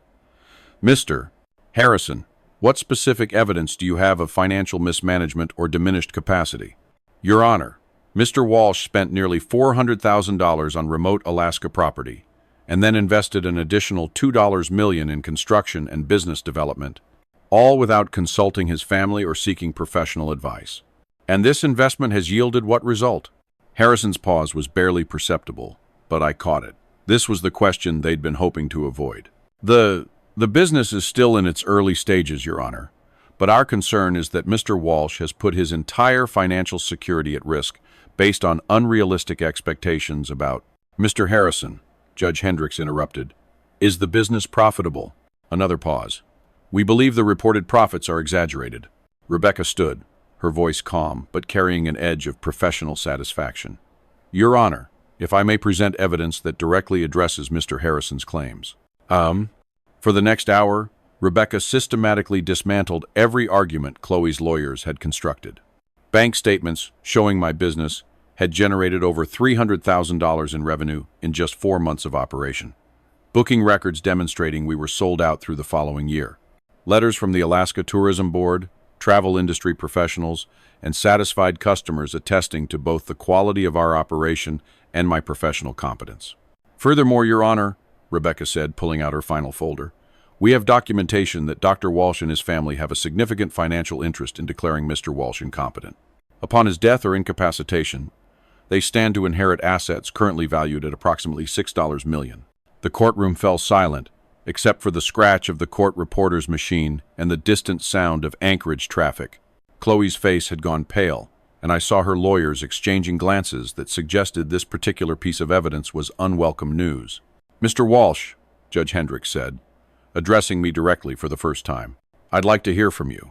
Speaker 1: Mr. Harrison, what specific evidence do you have of financial mismanagement or diminished capacity? Your Honor, Mr. Walsh spent nearly $400,000 on remote Alaska property, and then invested an additional $2 million in construction and business development, all without consulting his family or seeking professional advice. And this investment has yielded what result? Harrison's pause was barely perceptible, but I caught it. This was the question they'd been hoping to avoid. The business is still in its early stages, Your Honor, but our concern is that Mr. Walsh has put his entire financial security at risk based on unrealistic expectations about— Mr. Harrison, Judge Hendricks interrupted, is the business profitable? Another pause. We believe the reported profits are exaggerated. Rebecca stood, her voice calm, but carrying an edge of professional satisfaction. Your Honor, if I may present evidence that directly addresses Mr. Harrison's claims. For the next hour, Rebecca systematically dismantled every argument Chloe's lawyers had constructed. Bank statements showing my business had generated over $300,000 in revenue in just 4 months of operation. Booking records demonstrating we were sold out through the following year. Letters from the Alaska Tourism Board, travel industry professionals, and satisfied customers attesting to both the quality of our operation and my professional competence. Furthermore, Your Honor, Rebecca said, pulling out her final folder, we have documentation that Dr. Walsh and his family have a significant financial interest in declaring Mr. Walsh incompetent. Upon his death or incapacitation, they stand to inherit assets currently valued at approximately $6 million. The courtroom fell silent, except for the scratch of the court reporter's machine and the distant sound of Anchorage traffic. Chloe's face had gone pale, and I saw her lawyers exchanging glances that suggested this particular piece of evidence was unwelcome news. Mr. Walsh, Judge Hendricks said, addressing me directly for the first time, I'd like to hear from you.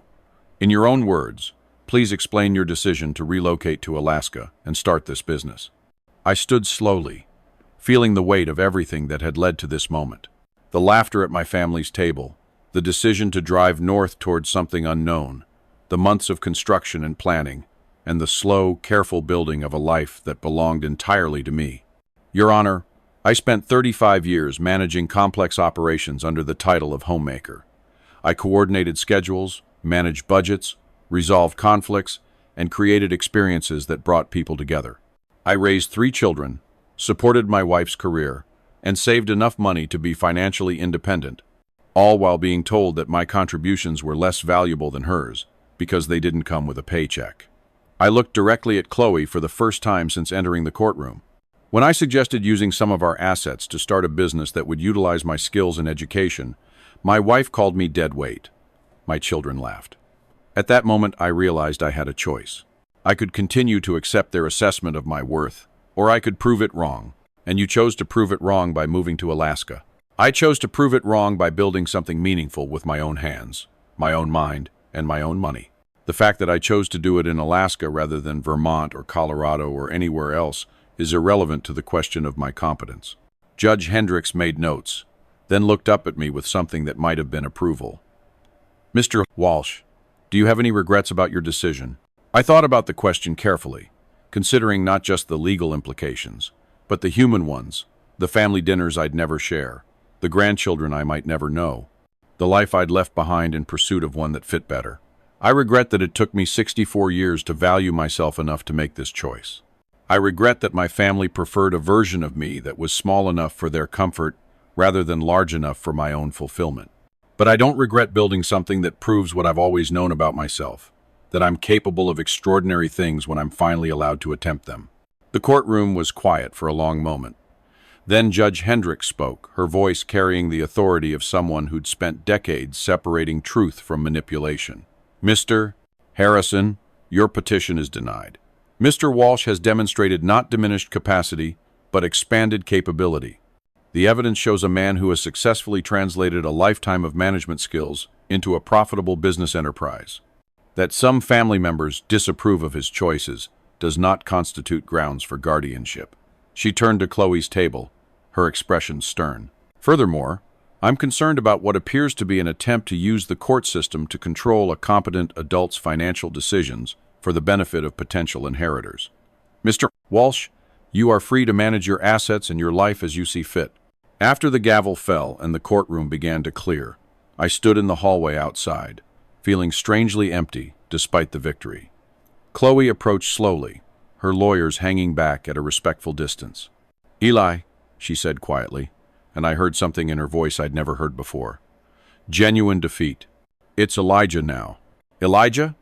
Speaker 1: In your own words, please explain your decision to relocate to Alaska and start this business. I stood slowly, feeling the weight of everything that had led to this moment. The laughter at my family's table, the decision to drive north towards something unknown, the months of construction and planning, and the slow, careful building of a life that belonged entirely to me. Your Honor, I spent 35 years managing complex operations under the title of homemaker. I coordinated schedules, managed budgets, resolved conflicts, and created experiences that brought people together. I raised 3 children, supported my wife's career, and saved enough money to be financially independent, all while being told that my contributions were less valuable than hers because they didn't come with a paycheck. I looked directly at Chloe for the first time since entering the courtroom. When I suggested using some of our assets to start a business that would utilize my skills and education, my wife called me dead weight. My children laughed. At that moment, I realized I had a choice. I could continue to accept their assessment of my worth, or I could prove it wrong. And you chose to prove it wrong by moving to Alaska. I chose to prove it wrong by building something meaningful with my own hands, my own mind, and my own money. The fact that I chose to do it in Alaska rather than Vermont or Colorado or anywhere else is irrelevant to the question of my competence. Judge Hendricks made notes, then looked up at me with something that might have been approval. Mr. Walsh, do you have any regrets about your decision? I thought about the question carefully, considering not just the legal implications, but the human ones, the family dinners I'd never share, the grandchildren I might never know, the life I'd left behind in pursuit of one that fit better. I regret that it took me 64 years to value myself enough to make this choice. I regret that my family preferred a version of me that was small enough for their comfort rather than large enough for my own fulfillment. But I don't regret building something that proves what I've always known about myself, that I'm capable of extraordinary things when I'm finally allowed to attempt them. The courtroom was quiet for a long moment. Then Judge Hendricks spoke, her voice carrying the authority of someone who'd spent decades separating truth from manipulation. Mr. Harrison, your petition is denied. Mr. Walsh has demonstrated not diminished capacity, but expanded capability. The evidence shows a man who has successfully translated a lifetime of management skills into a profitable business enterprise. That some family members disapprove of his choices does not constitute grounds for guardianship. She turned to Chloe's table, her expression stern. Furthermore, I'm concerned about what appears to be an attempt to use the court system to control a competent adult's financial decisions for the benefit of potential inheritors. Mr. Walsh, you are free to manage your assets and your life as you see fit. After the gavel fell and the courtroom began to clear, I stood in the hallway outside, feeling strangely empty despite the victory. Chloe approached slowly, her lawyers hanging back at a respectful distance. "Eli," she said quietly, and I heard something in her voice I'd never heard before. Genuine defeat. "It's Elijah now." Elijah?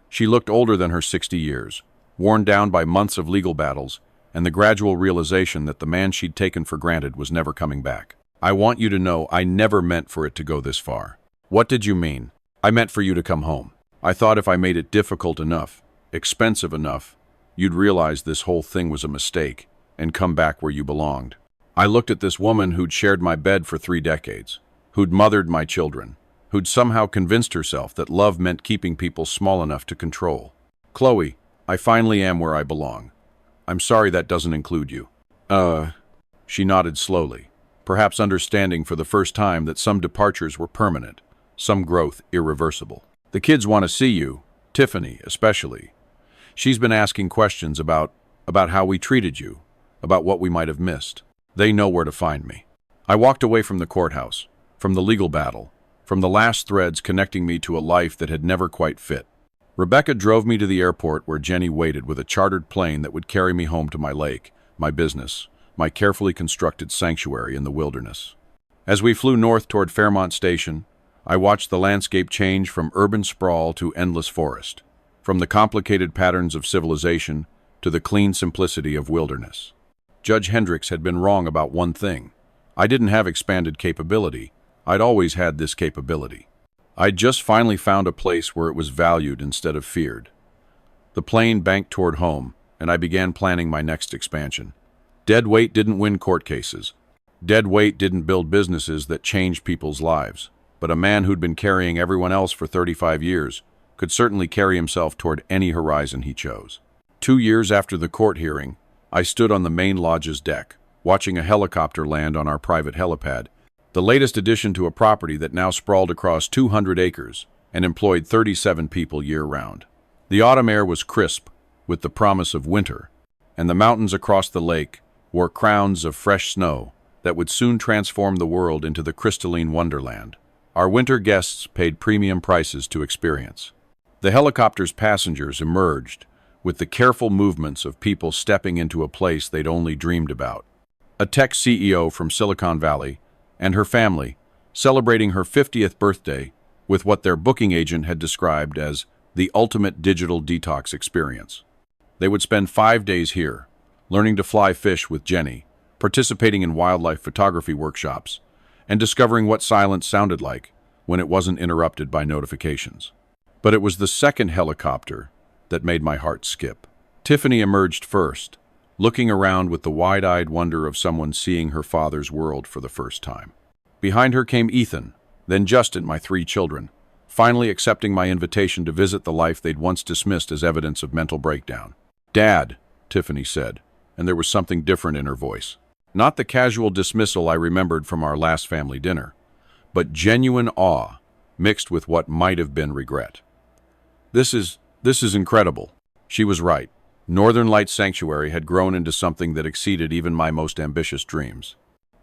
Speaker 1: She looked older than her 60 years, worn down by months of legal battles and the gradual realization that the man she'd taken for granted was never coming back. "I want you to know I never meant for it to go this far." "What did you mean?" "I meant for you to come home. I thought if I made it difficult enough, expensive enough, you'd realize this whole thing was a mistake and come back where you belonged." I looked at this woman who'd shared my bed for 3 decades, who'd mothered my children, who'd somehow convinced herself that love meant keeping people small enough to control. "Chloe, I finally am where I belong. I'm sorry that doesn't include you." She nodded slowly, perhaps understanding for the first time that some departures were permanent, some growth irreversible. "The kids want to see you, Tiffany especially. She's been asking questions about how we treated you, about what we might have missed. They know where to find me." I walked away from the courthouse, from the legal battle, from the last threads connecting me to a life that had never quite fit. Rebecca drove me to the airport where Jenny waited with a chartered plane that would carry me home to my lake, my business, my carefully constructed sanctuary in the wilderness. As we flew north toward Fairmont Station, I watched the landscape change from urban sprawl to endless forest, from the complicated patterns of civilization to the clean simplicity of wilderness. Judge Hendricks had been wrong about one thing. I didn't have expanded capability. I'd always had this capability. I'd just finally found a place where it was valued instead of feared. The plane banked toward home, and I began planning my next expansion. Dead weight didn't win court cases. Dead weight didn't build businesses that changed people's lives. But a man who'd been carrying everyone else for 35 years could certainly carry himself toward any horizon he chose. 2 years after the court hearing, I stood on the main lodge's deck, watching a helicopter land on our private helipad, the latest addition to a property that now sprawled across 200 acres and employed 37 people year-round. The autumn air was crisp, with the promise of winter, and the mountains across the lake wore crowns of fresh snow that would soon transform the world into the crystalline wonderland our winter guests paid premium prices to experience. The helicopter's passengers emerged with the careful movements of people stepping into a place they'd only dreamed about. A tech CEO from Silicon Valley and her family celebrating her 50th birthday with what their booking agent had described as the ultimate digital detox experience. They would spend 5 days here, learning to fly fish with Jenny, participating in wildlife photography workshops, and discovering what silence sounded like when it wasn't interrupted by notifications. But it was the second helicopter that made my heart skip. Tiffany emerged first, looking around with the wide-eyed wonder of someone seeing her father's world for the first time. Behind her came Ethan, then Justin, my 3 children, finally accepting my invitation to visit the life they'd once dismissed as evidence of mental breakdown. "Dad," Tiffany said, and there was something different in her voice. Not the casual dismissal I remembered from our last family dinner, but genuine awe mixed with what might have been regret. This is incredible." She was right. Northern Lights Sanctuary had grown into something that exceeded even my most ambitious dreams.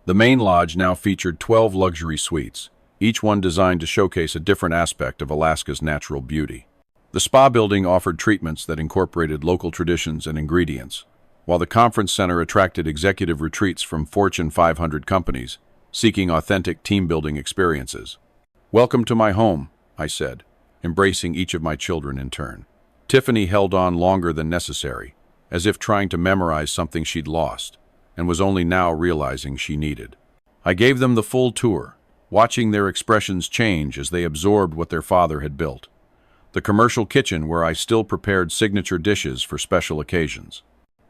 Speaker 1: The main lodge now featured 12 luxury suites, each one designed to showcase a different aspect of Alaska's natural beauty. The spa building offered treatments that incorporated local traditions and ingredients, while the conference center attracted executive retreats from Fortune 500 companies seeking authentic team-building experiences. "Welcome to my home," I said, embracing each of my children in turn. Tiffany held on longer than necessary, as if trying to memorize something she'd lost, and was only now realizing she needed. I gave them the full tour, watching their expressions change as they absorbed what their father had built. The commercial kitchen where I still prepared signature dishes for special occasions.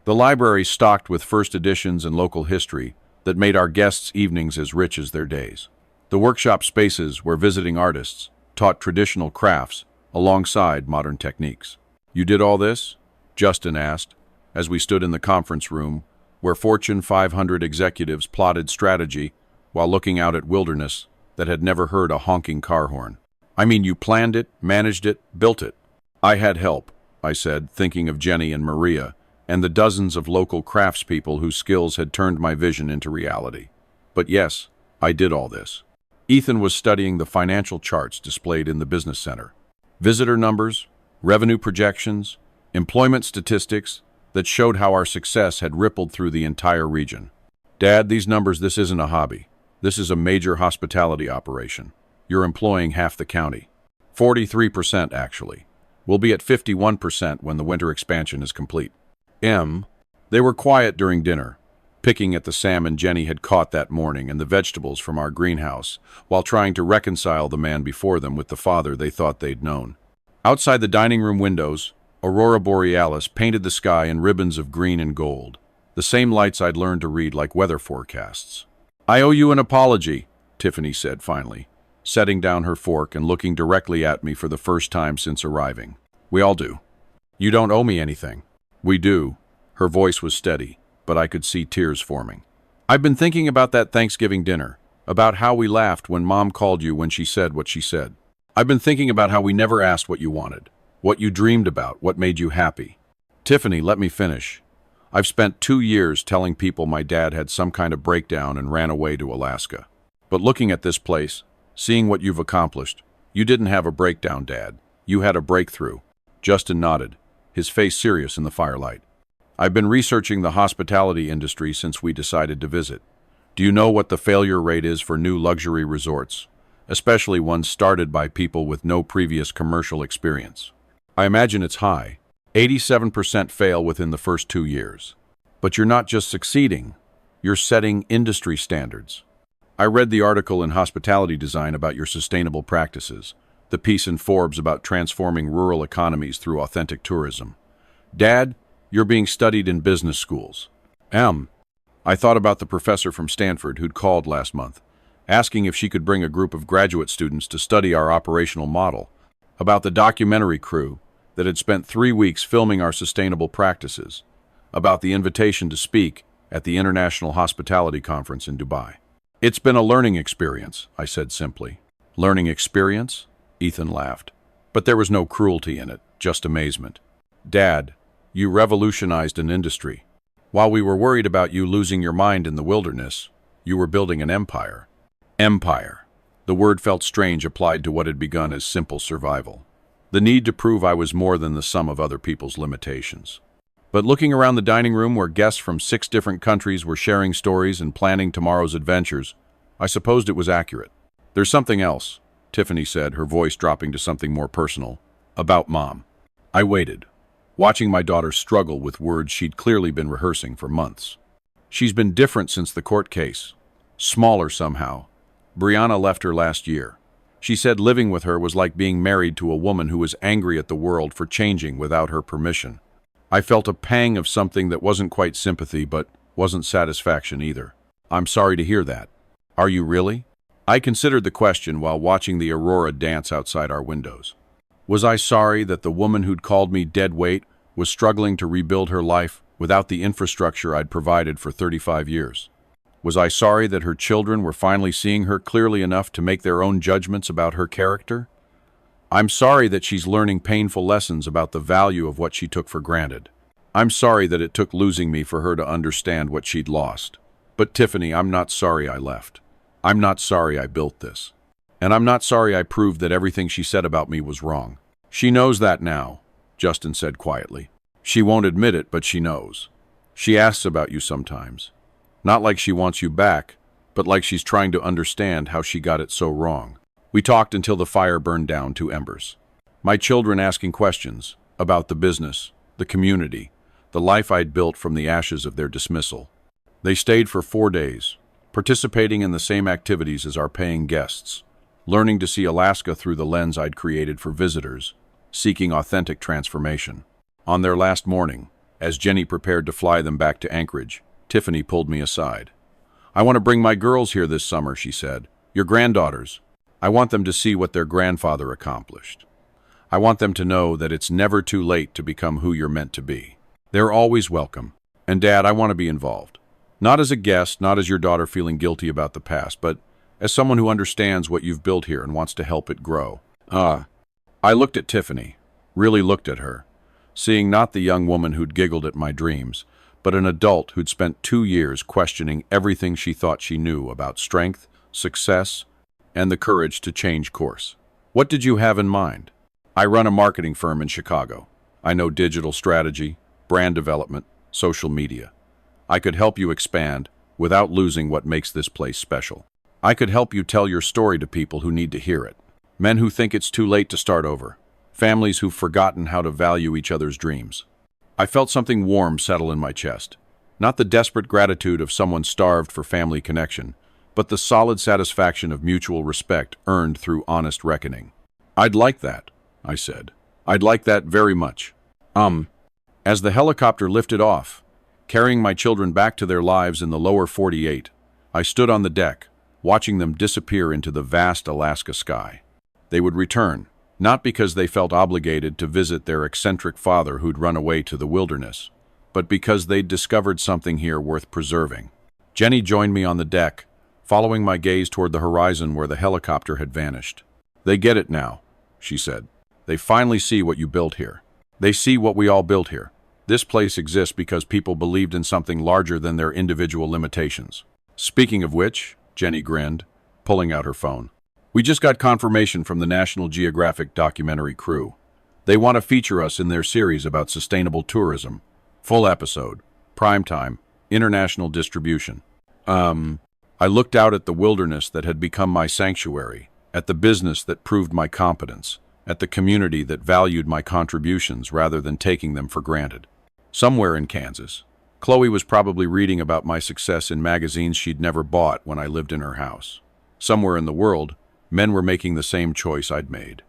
Speaker 1: The library stocked with first editions and local history that made our guests' evenings as rich as their days. The workshop spaces where visiting artists taught traditional crafts alongside modern techniques. "You did all this?" Justin asked, as we stood in the conference room where Fortune 500 executives plotted strategy while looking out at wilderness that had never heard a honking car horn. "I mean, you planned it, managed it, built it." "I had help," I said, thinking of Jenny and Maria, and the dozens of local craftspeople whose skills had turned my vision into reality. "But yes, I did all this." Ethan was studying the financial charts displayed in the business center. Visitor numbers, revenue projections, employment statistics that showed how our success had rippled through the entire region. "Dad, this isn't a hobby. This is a major hospitality operation. You're employing half the county. 43%, actually. We'll be at 51% when the winter expansion is complete." They were quiet during dinner, picking at the salmon Jenny had caught that morning and the vegetables from our greenhouse, while trying to reconcile the man before them with the father they thought they'd known. Outside the dining room windows, Aurora Borealis painted the sky in ribbons of green and gold, the same lights I'd learned to read like weather forecasts. "I owe you an apology," Tiffany said finally, setting down her fork and looking directly at me for the first time since arriving. "We all do." "You don't owe me anything." "We do." Her voice was steady, but I could see tears forming. "I've been thinking about that Thanksgiving dinner, about how we laughed when Mom called you when she said what she said. I've been thinking about how we never asked what you wanted, what you dreamed about, what made you happy." "Tiffany, let me finish. I've spent 2 years telling people my dad had some kind of breakdown and ran away to Alaska. But looking at this place, seeing what you've accomplished, you didn't have a breakdown, Dad. You had a breakthrough." Justin nodded, his face serious in the firelight. "I've been researching the hospitality industry since we decided to visit. Do you know what the failure rate is for new luxury resorts, especially ones started by people with no previous commercial experience? I imagine it's high. 87% fail within the first 2 years. But you're not just succeeding, you're setting industry standards. I read the article in Hospitality Design about your sustainable practices, the piece in Forbes about transforming rural economies through authentic tourism. Dad, you're being studied in business schools." I thought about the professor from Stanford who'd called last month, asking if she could bring a group of graduate students to study our operational model, about the documentary crew that had spent 3 weeks filming our sustainable practices, about the invitation to speak at the International Hospitality Conference in Dubai. "It's been a learning experience," I said simply. "Learning experience?" Ethan laughed. But there was no cruelty in it, just amazement. "Dad, you revolutionized an industry. While we were worried about you losing your mind in the wilderness, you were building an empire." Empire. The word felt strange applied to what had begun as simple survival. The need to prove I was more than the sum of other people's limitations. But looking around the dining room where guests from 6 different countries were sharing stories and planning tomorrow's adventures, I supposed it was accurate. "There's something else," Tiffany said, her voice dropping to something more personal. "About Mom." I waited, watching my daughter struggle with words she'd clearly been rehearsing for months. "She's been different since the court case. Smaller somehow. Brianna left her last year. She said living with her was like being married to a woman who was angry at the world for changing without her permission." I felt a pang of something that wasn't quite sympathy, but wasn't satisfaction either. "I'm sorry to hear that." "Are you really?" I considered the question while watching the aurora dance outside our windows. Was I sorry that the woman who'd called me dead weight was struggling to rebuild her life without the infrastructure I'd provided for 35 years? Was I sorry that her children were finally seeing her clearly enough to make their own judgments about her character? I'm sorry that she's learning painful lessons about the value of what she took for granted. I'm sorry that it took losing me for her to understand what she'd lost. But Tiffany, I'm not sorry I left. I'm not sorry I built this. And I'm not sorry I proved that everything she said about me was wrong. She knows that now, Justin said quietly. She won't admit it, but she knows. She asks about you sometimes. Not like she wants you back, but like she's trying to understand how she got it so wrong. We talked until the fire burned down to embers. My children asking questions about the business, the community, the life I'd built from the ashes of their dismissal. They stayed for 4 days, participating in the same activities as our paying guests, learning to see Alaska through the lens I'd created for visitors, seeking authentic transformation. On their last morning, as Jenny prepared to fly them back to Anchorage, Tiffany pulled me aside. "I want to bring my girls here this summer," she said. "Your granddaughters. I want them to see what their grandfather accomplished. I want them to know that it's never too late to become who you're meant to be. They're always welcome. And Dad, I want to be involved. Not as a guest, not as your daughter feeling guilty about the past, but as someone who understands what you've built here and wants to help it grow." I looked at Tiffany, really looked at her, seeing not the young woman who'd giggled at my dreams, but an adult who'd spent 2 years questioning everything she thought she knew about strength, success, and the courage to change course. "What did you have in mind?" "I run a marketing firm in Chicago. I know digital strategy, brand development, social media. I could help you expand without losing what makes this place special. I could help you tell your story to people who need to hear it. Men who think it's too late to start over. Families who've forgotten how to value each other's dreams." I felt something warm settle in my chest. Not the desperate gratitude of someone starved for family connection, but the solid satisfaction of mutual respect earned through honest reckoning. "I'd like that," I said. "I'd like that very much." As the helicopter lifted off, carrying my children back to their lives in the lower 48, I stood on the deck, watching them disappear into the vast Alaska sky. They would return, not because they felt obligated to visit their eccentric father who'd run away to the wilderness, but because they'd discovered something here worth preserving. Jenny joined me on the deck, following my gaze toward the horizon where the helicopter had vanished. "They get it now," she said. "They finally see what you built here. They see what we all built here. This place exists because people believed in something larger than their individual limitations." "Speaking of which," Jenny grinned, pulling out her phone, "we just got confirmation from the National Geographic documentary crew. They want to feature us in their series about sustainable tourism. Full episode, prime time, international distribution." I looked out at the wilderness that had become my sanctuary, at the business that proved my competence, at the community that valued my contributions rather than taking them for granted. Somewhere in Kansas, Chloe was probably reading about my success in magazines she'd never bought when I lived in her house. Somewhere in the world, men were making the same choice I'd made.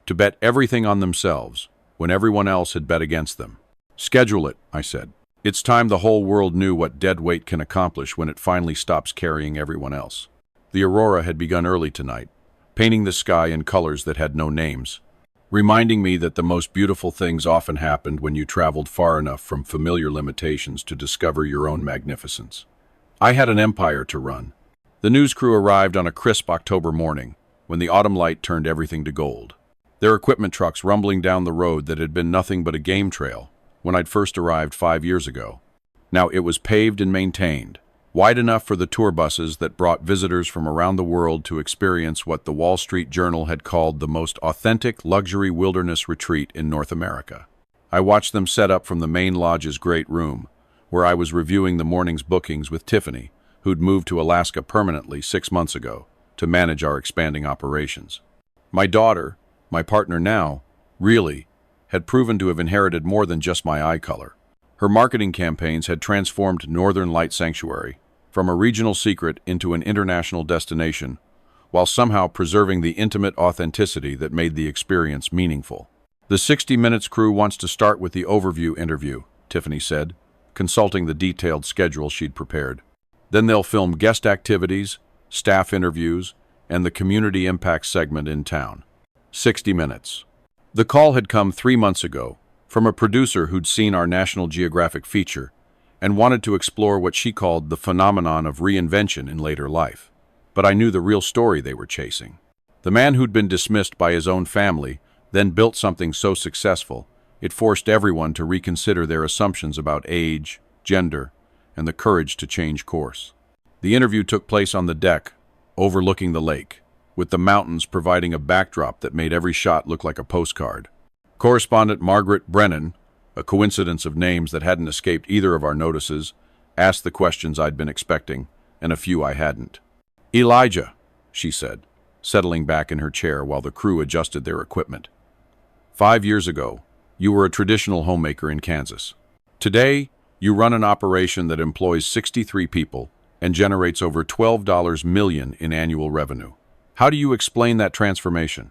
Speaker 1: To bet everything on themselves when everyone else had bet against them. "Schedule it," I said. "It's time the whole world knew what dead weight can accomplish when it finally stops carrying everyone else." The aurora had begun early tonight, painting the sky in colors that had no names, reminding me that the most beautiful things often happened when you traveled far enough from familiar limitations to discover your own magnificence. I had an empire to run. The news crew arrived on a crisp October morning, when the autumn light turned everything to gold. Their equipment trucks rumbling down the road that had been nothing but a game trail when I'd first arrived 5 years ago. Now it was paved and maintained, wide enough for the tour buses that brought visitors from around the world to experience what the Wall Street Journal had called the most authentic luxury wilderness retreat in North America. I watched them set up from the main lodge's great room, where I was reviewing the morning's bookings with Tiffany, who'd moved to Alaska permanently 6 months ago to manage our expanding operations. My daughter, my partner now, really, had proven to have inherited more than just my eye color. Her marketing campaigns had transformed Northern Light Sanctuary from a regional secret into an international destination, while somehow preserving the intimate authenticity that made the experience meaningful. "The 60 Minutes crew wants to start with the overview interview," Tiffany said, consulting the detailed schedule she'd prepared. "Then they'll film guest activities, staff interviews, and the community impact segment in town. 60 Minutes. The call had come 3 months ago from a producer who'd seen our National Geographic feature and wanted to explore what she called the phenomenon of reinvention in later life. But I knew the real story they were chasing. The man who'd been dismissed by his own family then built something so successful, it forced everyone to reconsider their assumptions about age, gender, and the courage to change course. The interview took place on the deck, overlooking the lake, with the mountains providing a backdrop that made every shot look like a postcard. Correspondent Margaret Brennan, a coincidence of names that hadn't escaped either of our notices, asked the questions I'd been expecting, and a few I hadn't. "Elijah," she said, settling back in her chair while the crew adjusted their equipment. 5 years ago, you were a traditional homemaker in Kansas. Today, you run an operation that employs 63 people and generates over $12 million in annual revenue. How do you explain that transformation?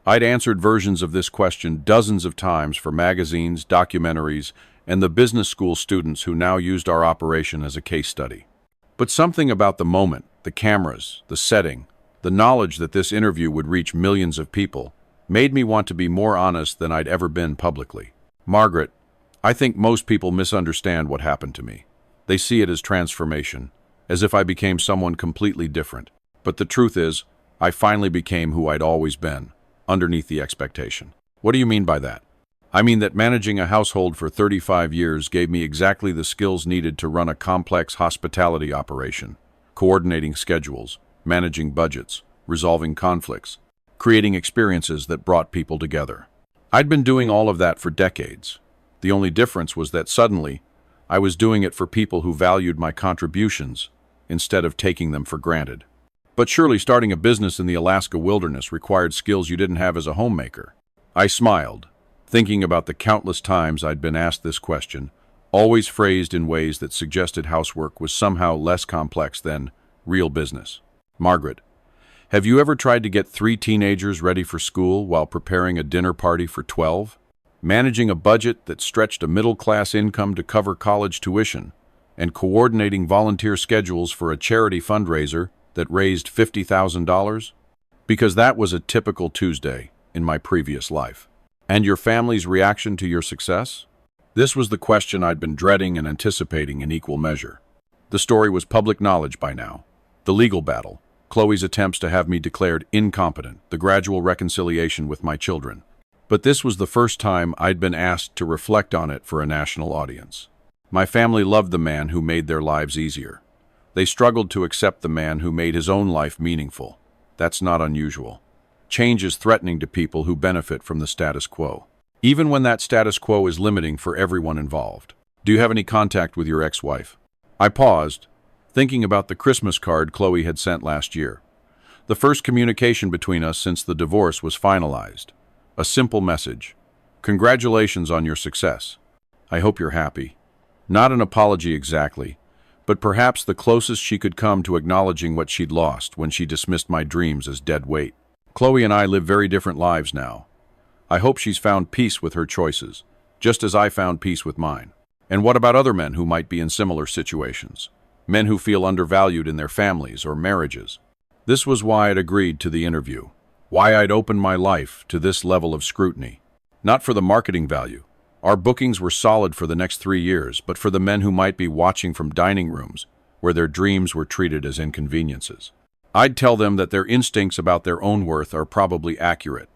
Speaker 1: I'd answered versions of this question dozens of times for magazines, documentaries, and the business school students who now used our operation as a case study. But something about the moment, the cameras, the setting, the knowledge that this interview would reach millions of people, made me want to be more honest than I'd ever been publicly. Margaret, I think most people misunderstand what happened to me. They see it as transformation, as if I became someone completely different. But the truth is, I finally became who I'd always been, underneath the expectation. What do you mean by that? I mean that managing a household for 35 years gave me exactly the skills needed to run a complex hospitality operation, coordinating schedules, managing budgets, resolving conflicts, creating experiences that brought people together. I'd been doing all of that for decades. The only difference was that suddenly, I was doing it for people who valued my contributions instead of taking them for granted. But surely starting a business in the Alaska wilderness required skills you didn't have as a homemaker. I smiled, thinking about the countless times I'd been asked this question, always phrased in ways that suggested housework was somehow less complex than real business. Margaret, have you ever tried to get 3 teenagers ready for school while preparing a dinner party for 12? Managing a budget that stretched a middle-class income to cover college tuition, and coordinating volunteer schedules for a charity fundraiser that raised $50,000? Because that was a typical Tuesday in my previous life. And your family's reaction to your success? This was the question I'd been dreading and anticipating in equal measure. The story was public knowledge by now. The legal battle, Chloe's attempts to have me declared incompetent, the gradual reconciliation with my children. But this was the first time I'd been asked to reflect on it for a national audience. My family loved the man who made their lives easier. They struggled to accept the man who made his own life meaningful. That's not unusual. Change is threatening to people who benefit from the status quo, even when that status quo is limiting for everyone involved. Do you have any contact with your ex-wife? I paused, thinking about the Christmas card Chloe had sent last year. The first communication between us since the divorce was finalized. A simple message. Congratulations on your success. I hope you're happy. Not an apology exactly, but perhaps the closest she could come to acknowledging what she'd lost when she dismissed my dreams as dead weight. Chloe and I live very different lives now. I hope she's found peace with her choices, just as I found peace with mine. And what about other men who might be in similar situations? Men who feel undervalued in their families or marriages? This was why I'd agreed to the interview. Why I'd opened my life to this level of scrutiny. Not for the marketing value. Our bookings were solid for the next 3 years, but for the men who might be watching from dining rooms, where their dreams were treated as inconveniences. I'd tell them that their instincts about their own worth are probably accurate,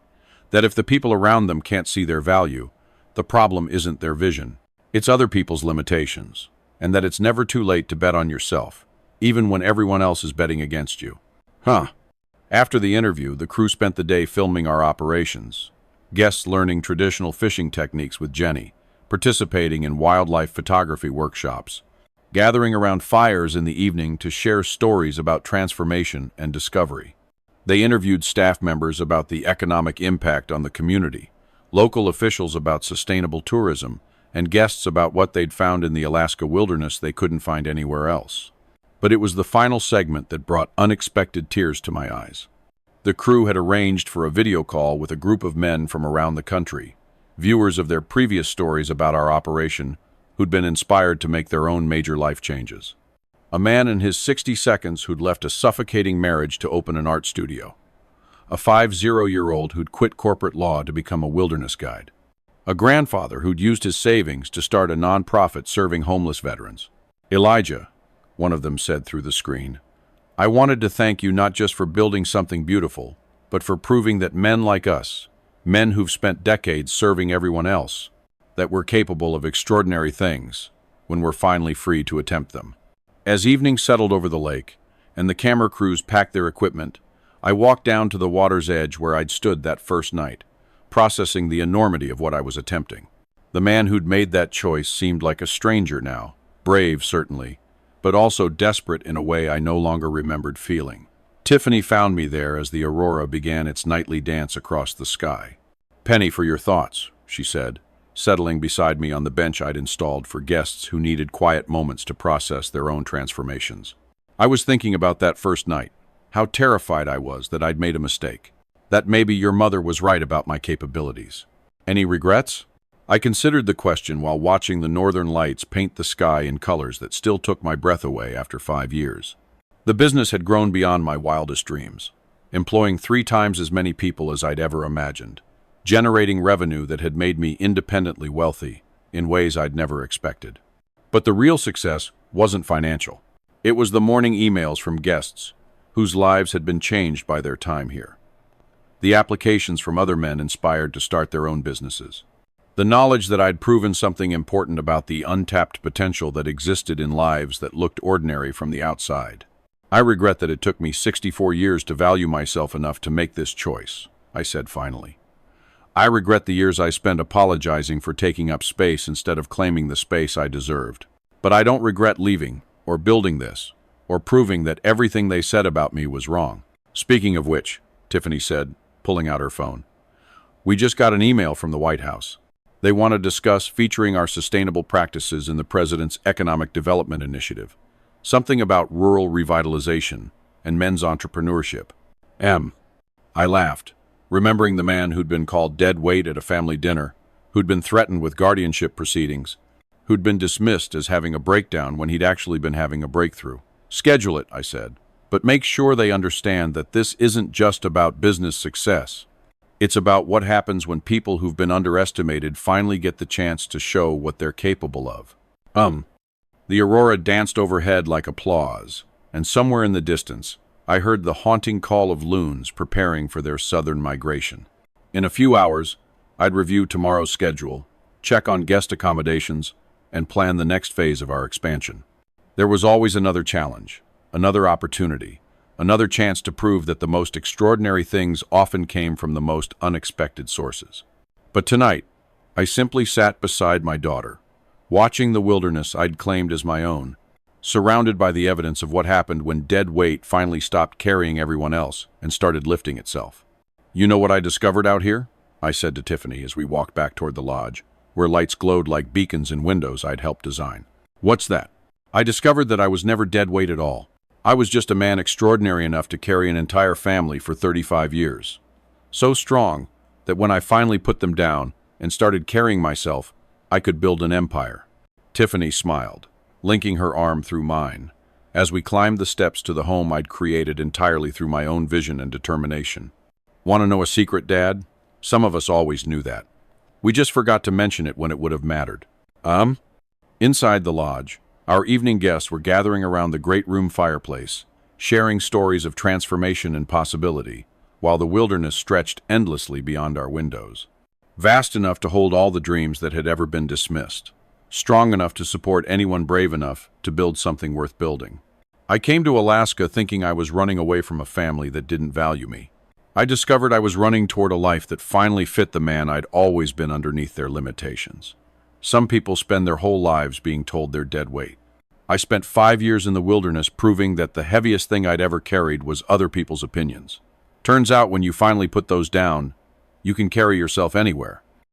Speaker 1: that if the people around them can't see their value, the problem isn't their vision, it's other people's limitations, and that it's never too late to bet on yourself, even when everyone else is betting against you. After the interview, the crew spent the day filming our operations, guests learning traditional fishing techniques with Jenny, participating in wildlife photography workshops, gathering around fires in the evening to share stories about transformation and discovery. They interviewed staff members about the economic impact on the community, local officials about sustainable tourism, and guests about what they'd found in the Alaska wilderness they couldn't find anywhere else. But it was the final segment that brought unexpected tears to my eyes. The crew had arranged for a video call with a group of men from around the country, viewers of their previous stories about our operation who'd been inspired to make their own major life changes. A man in his 60 seconds who'd left a suffocating marriage to open an art studio. A 50-year-old who'd quit corporate law to become a wilderness guide. A grandfather who'd used his savings to start a nonprofit serving homeless veterans. Elijah, one of them said through the screen, I wanted to thank you not just for building something beautiful, but for proving that men like us, men who've spent decades serving everyone else, that we're capable of extraordinary things when we're finally free to attempt them. As evening settled over the lake, and the camera crews packed their equipment, I walked down to the water's edge where I'd stood that first night, processing the enormity of what I was attempting. The man who'd made that choice seemed like a stranger now, brave certainly, but also desperate in a way I no longer remembered feeling. Tiffany found me there as the aurora began its nightly dance across the sky. Penny, for your thoughts, she said, settling beside me on the bench I'd installed for guests who needed quiet moments to process their own transformations. I was thinking about that first night, how terrified I was that I'd made a mistake, that maybe your mother was right about my capabilities. Any regrets? I considered the question while watching the northern lights paint the sky in colors that still took my breath away after 5 years. The business had grown beyond my wildest dreams, employing 3 times as many people as I'd ever imagined, generating revenue that had made me independently wealthy in ways I'd never expected. But the real success wasn't financial. It was the morning emails from guests whose lives had been changed by their time here. The applications from other men inspired to start their own businesses. The knowledge that I'd proven something important about the untapped potential that existed in lives that looked ordinary from the outside. I regret that it took me 64 years to value myself enough to make this choice, I said finally. I regret the years I spent apologizing for taking up space instead of claiming the space I deserved. But I don't regret leaving, or building this, or proving that everything they said about me was wrong. Speaking of which, Tiffany said, pulling out her phone, we just got an email from the White House. They want to discuss featuring our sustainable practices in the President's Economic Development Initiative. Something about rural revitalization and men's entrepreneurship. I laughed, remembering the man who'd been called dead weight at a family dinner, who'd been threatened with guardianship proceedings, who'd been dismissed as having a breakdown when he'd actually been having a breakthrough. Schedule it, I said, but make sure they understand that this isn't just about business success. It's about what happens when people who've been underestimated finally get the chance to show what they're capable of. The aurora danced overhead like applause, and somewhere in the distance, I heard the haunting call of loons preparing for their southern migration. In a few hours, I'd review tomorrow's schedule, check on guest accommodations, and plan the next phase of our expansion. There was always another challenge, another opportunity, another chance to prove that the most extraordinary things often came from the most unexpected sources. But tonight, I simply sat beside my daughter, watching the wilderness I'd claimed as my own, surrounded by the evidence of what happened when dead weight finally stopped carrying everyone else and started lifting itself. You know what I discovered out here? I said to Tiffany as we walked back toward the lodge, where lights glowed like beacons in windows I'd helped design. What's that? I discovered that I was never dead weight at all. I was just a man extraordinary enough to carry an entire family for 35 years. So strong that when I finally put them down and started carrying myself, I could build an empire. Tiffany smiled, linking her arm through mine, as we climbed the steps to the home I'd created entirely through my own vision and determination. Want to know a secret, Dad? Some of us always knew that. We just forgot to mention it when it would have mattered. Inside the lodge, our evening guests were gathering around the great room fireplace, sharing stories of transformation and possibility, while the wilderness stretched endlessly beyond our windows. Vast enough to hold all the dreams that had ever been dismissed. Strong enough to support anyone brave enough to build something worth building. I came to Alaska thinking I was running away from a family that didn't value me. I discovered I was running toward a life that finally fit the man I'd always been underneath their limitations. Some people spend their whole lives being told they're dead weight. I spent 5 years in the wilderness proving that the heaviest thing I'd ever carried was other people's opinions. Turns out when you finally put those down, you can carry yourself anywhere.